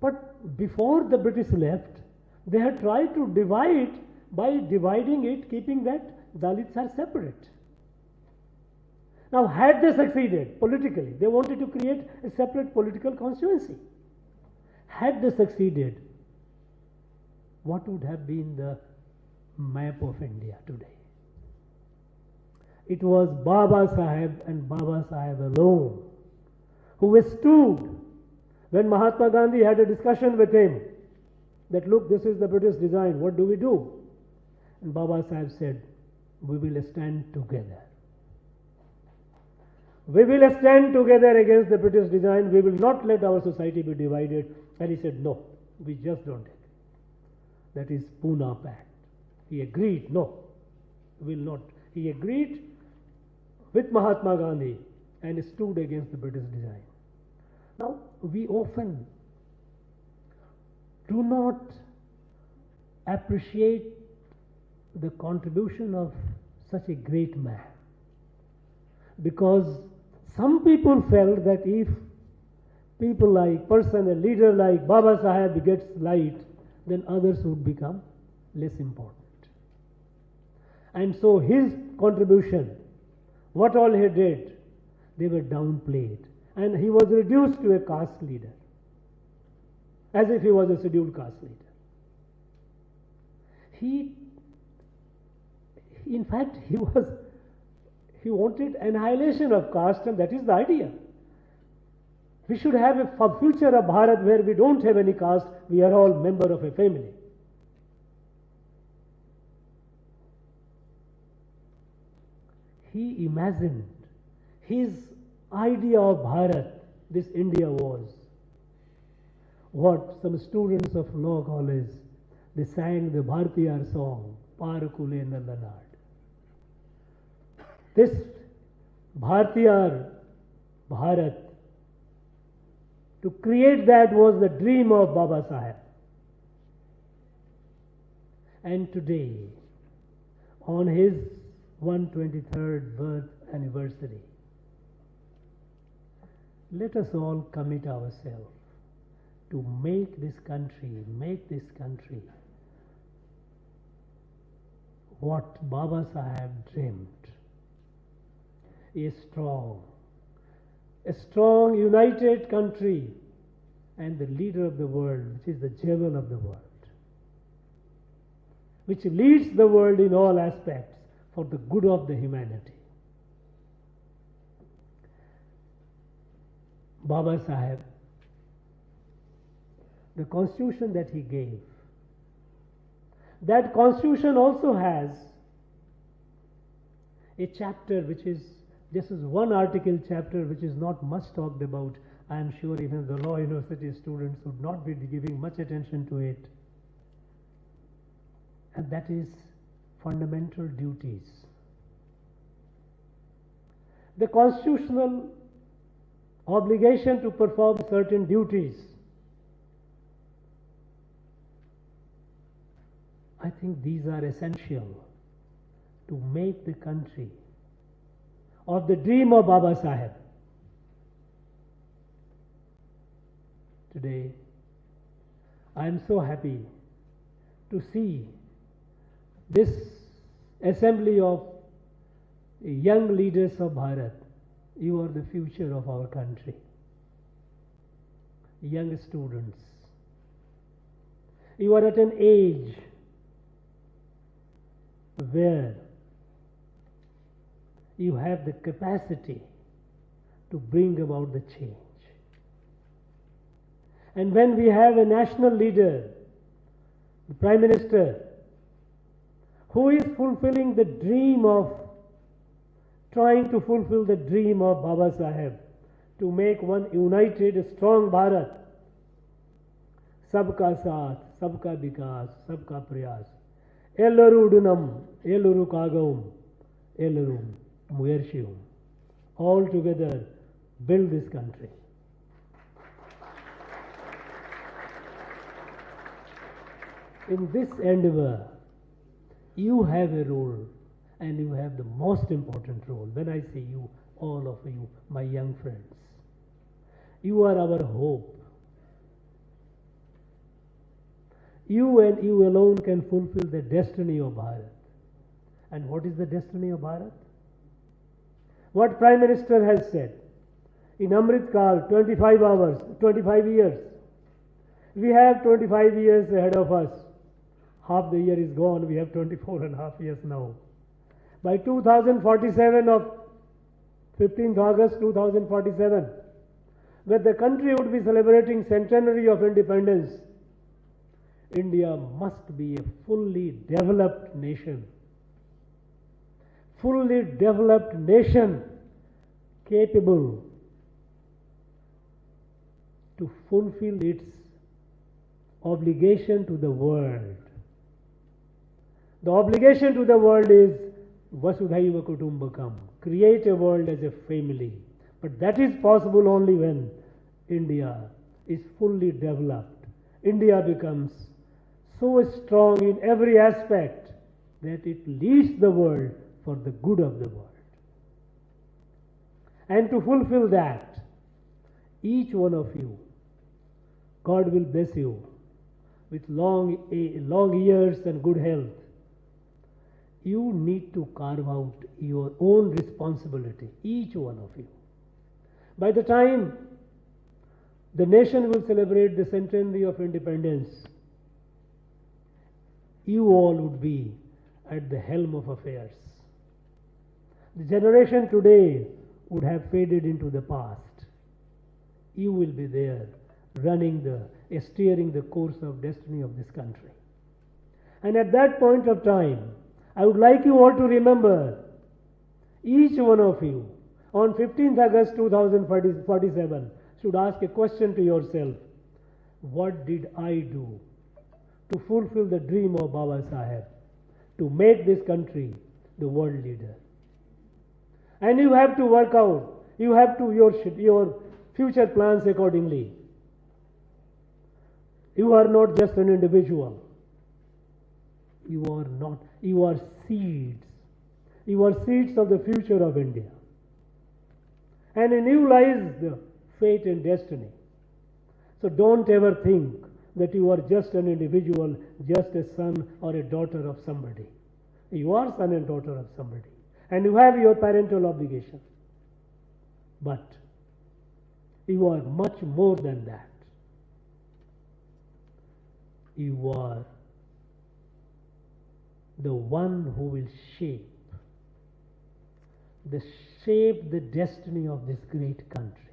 But before the British left, they had tried to divide by dividing it, keeping that Dalits are separate. Now, had they succeeded politically, they wanted to create a separate political constituency. Had they succeeded, what would have been the map of India today? It was Baba Saheb and Baba Saheb alone who withstood when Mahatma Gandhi had a discussion with him that, look, this is the British design, what do we do? And Baba Saheb said, we will stand together. We will stand together against the British design. We will not let our society be divided. And he said, no, we just don't take it. That is Pune Pact. He agreed, no, we will not. He agreed with Mahatma Gandhi and stood against the British design. Now, we often do not appreciate the contribution of such a great man, because some people felt that if people like a leader like Baba Saheb gets light, then others would become less important. And so his contribution, what all he did, they were downplayed, and he was reduced to a caste leader, as if he was a scheduled caste leader. In fact, he wanted annihilation of caste, and that is the idea. We should have a future of Bharat where we don't have any caste, we are all members of a family. He imagined his idea of Bharat, this India was what some students of law college, they sang the Bharatiyar song, Parakule Nandanad. This Bharatiyar Bharat, to create that was the dream of Baba Saheb. And today, on his 123rd birth anniversary, let us all commit ourselves to make this country what Baba Saheb dreamed. A strong, united country, and the leader of the world, which is the jewel of the world, which leads the world in all aspects for the good of the humanity. Baba Saheb, the constitution that he gave, that constitution also has a chapter which is, this is one article chapter which is not much talked about. I am sure even the law university students would not be giving much attention to it. And that is fundamental duties. The constitutional obligation to perform certain duties. I think these are essential to make the country of the dream of Baba Saheb. Today, I am so happy to see this assembly of young leaders of Bharat. You are the future of our country. Young students. You are at an age where you have the capacity to bring about the change. And when we have a national leader, the Prime Minister, who is fulfilling the dream of, trying to fulfill the dream of Baba Saheb, to make one united, strong Bharat, sabka saath, sabka vikas, sabka prayas, ellaru udunam, ellaru kagavum, ellaru muyarshiyum, all together build this country. In this endeavor, you have a role, and you have the most important role. When I say you, all of you, my young friends, you are our hope. You and you alone can fulfill the destiny of Bharat. And what is the destiny of Bharat? What Prime Minister has said, in Amrit Kal, 25 hours, 25 years. We have 25 years ahead of us. Half the year is gone, we have 24 and a half years now. By 2047 of 15th August 2047, when the country would be celebrating centenary of independence, India must be a fully developed nation. Fully developed nation capable to fulfill its obligation to the world. The obligation to the world is Vasudhaiva Kutumbakam. Create a world as a family. But that is possible only when India is fully developed. India becomes so strong in every aspect that it leads the world for the good of the world. And to fulfill that, each one of you, God will bless you with long years and good health. You need to carve out your own responsibility, each one of you. By the time the nation will celebrate the centenary of independence, you all would be at the helm of affairs. The generation today would have faded into the past. You will be there steering the course of destiny of this country. And at that point of time, I would like you all to remember, each one of you, on 15th August 2047, should ask a question to yourself: what did I do to fulfill the dream of Baba Saheb, to make this country the world leader? And you have to work out, you have to your future plans accordingly. You are not just an individual. You are seeds. You are seeds of the future of India. And in you lies the fate and destiny. So don't ever think that you are just an individual, just a son or a daughter of somebody. You are son and daughter of somebody. And you have your parental obligation. But you are much more than that. You are the one who will shape the destiny of this great country.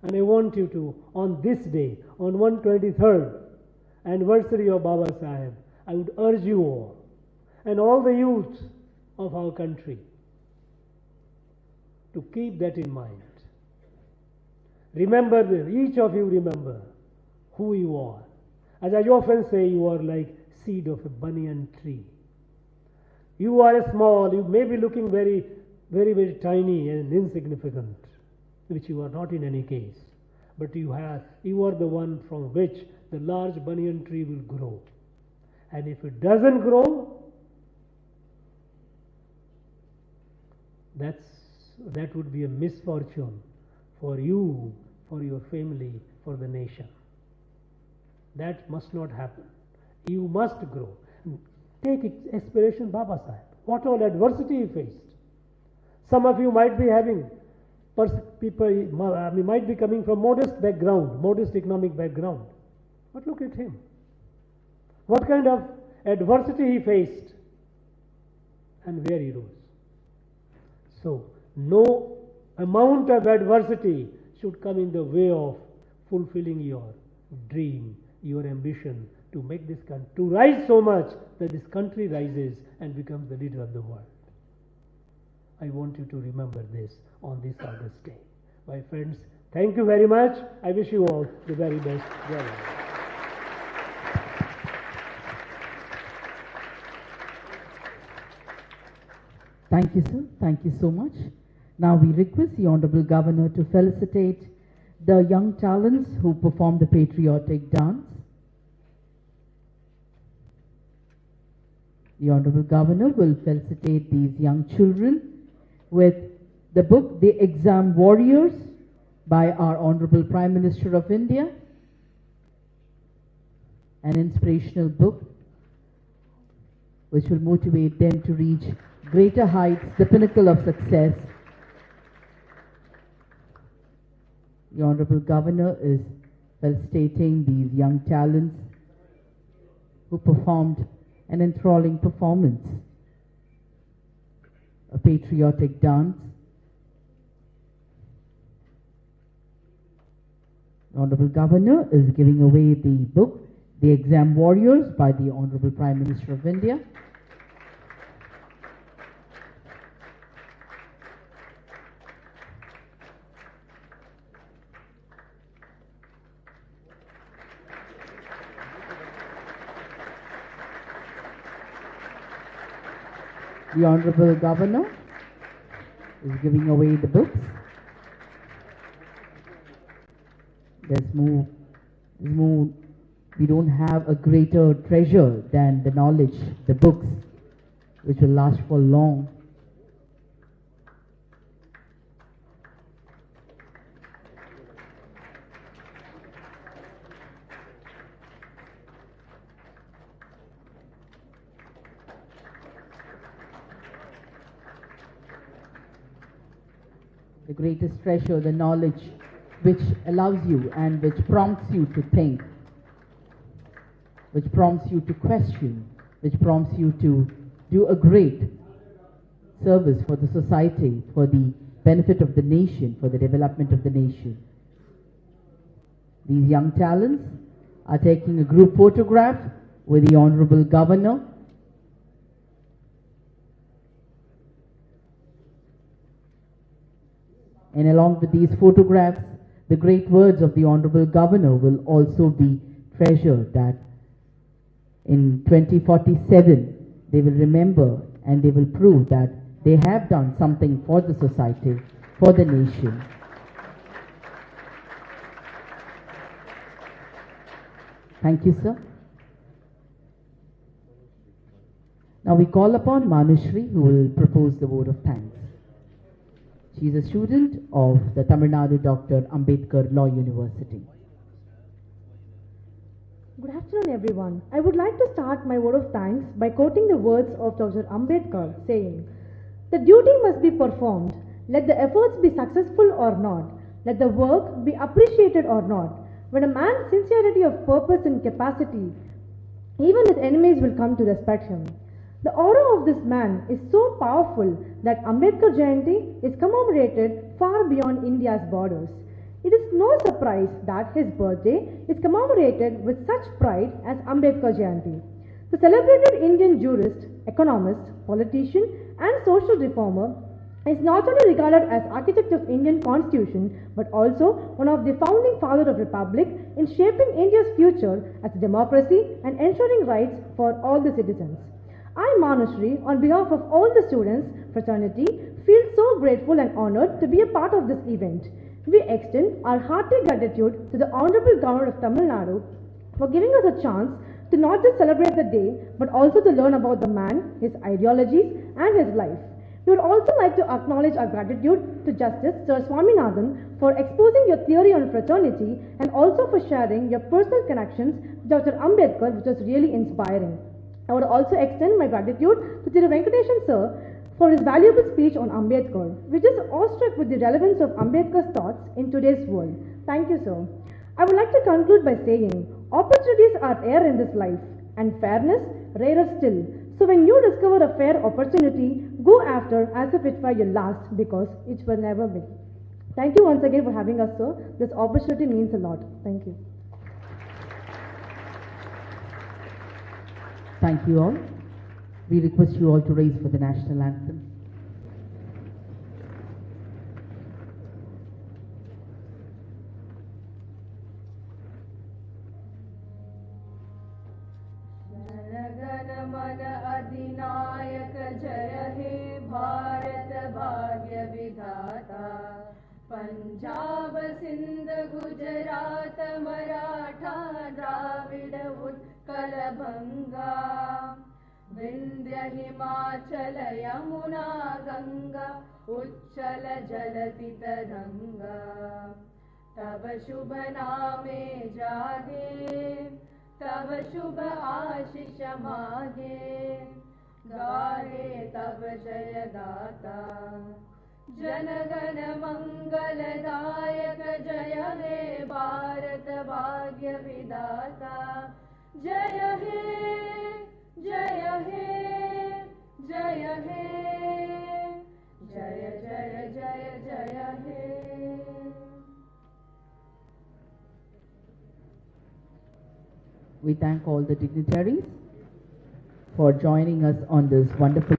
And I want you to, on this day, on 123rd anniversary of Baba Saheb, I would urge you all, and all the youth of our country, to keep that in mind. Remember, each of you remember who you are. As I often say, you are like seed of a banyan tree. You are small, you may be looking very, very, very tiny and insignificant, which you are not in any case. But you are the one from which the large banyan tree will grow. And if it doesn't grow, that would be a misfortune for you, for your family, for the nation. That must not happen. You must grow. Take inspiration Baba Saheb. What all adversity he faced. Some of you might be having might be coming from modest background, modest economic background. But look at him. What kind of adversity he faced and where he rose. So, no amount of adversity should come in the way of fulfilling your dream, your ambition to make this country, to rise so much that this country rises and becomes the leader of the world. I want you to remember this on this August day. My friends, thank you very much. I wish you all the very best. Thank you, sir. Thank you so much. Now we request the Honorable Governor to felicitate the young talents who perform the patriotic dance. The Honorable Governor will felicitate these young children with the book The Exam Warriors by our Honorable Prime Minister of India. an inspirational book which will motivate them to reach greater heights, the pinnacle of success. The Honorable Governor is felicitating these young talents who performed an enthralling performance, a patriotic dance. The Honorable Governor is giving away the book, The Exam Warriors, by the Honorable Prime Minister of India. The Honorable Governor is giving away the books. Let's move. We don't have a greater treasure than the knowledge, the books, which will last for long. The greatest treasure, the knowledge which allows you and which prompts you to think, which prompts you to question, which prompts you to do a great service for the society, for the benefit of the nation, for the development of the nation. These young talents are taking a group photograph with the Honorable Governor. And along with these photographs, the great words of the Honorable Governor will also be treasured, that in 2047 they will remember and they will prove that they have done something for the society, for the nation. Thank you, sir. Now we call upon Manushri, who will propose the vote of thanks. She is a student of the Tamil Nadu Dr. Ambedkar Law University. Good afternoon, everyone. I would like to start my vote of thanks by quoting the words of Dr. Ambedkar, saying, "The duty must be performed, let the efforts be successful or not, let the work be appreciated or not. When a man's sincerity of purpose and capacity, even his enemies will come to respect him." The aura of this man is so powerful that Ambedkar Jayanti is commemorated far beyond India's borders. It is no surprise that his birthday is commemorated with such pride as Ambedkar Jayanti. The celebrated Indian jurist, economist, politician and social reformer is not only regarded as architect of Indian constitution but also one of the founding fathers of republic in shaping India's future as a democracy and ensuring rights for all the citizens. I, Manushri, on behalf of all the students, fraternity, feel so grateful and honored to be a part of this event. We extend our hearty gratitude to the Honorable Governor of Tamil Nadu for giving us a chance to not just celebrate the day, but also to learn about the man, his ideologies and his life. We would also like to acknowledge our gratitude to Justice Sir Swaminathan for exposing your theory on fraternity and also for sharing your personal connections with Dr. Ambedkar, which was really inspiring. I would also extend my gratitude to Thiru Venkateshan sir for his valuable speech on Ambedkar. We're just awestruck with the relevance of Ambedkar's thoughts in today's world. Thank you, sir. I would like to conclude by saying, opportunities are rare in this life and fairness rarer still. So when you discover a fair opportunity, go after as if it were your last, because it will never be. Thank you once again for having us, sir. This opportunity means a lot. Thank you. Thank you all. We request you all to raise for the national anthem. Punjab Sindh Gujarat Maratha Dravid Utkal बंगा विंध्य हिमाचल यमुना गंगा उच्चल जलति तरंगा तब शुभ नामे जागे तव शुभ आशीष मागे गाहे तव जय गाता जनगण मंगलदायक जय हे भारत भाग्य विधाता जय हे जय हे जय हे जय जय जय जय हे. We thank all the dignitaries for joining us on this wonderful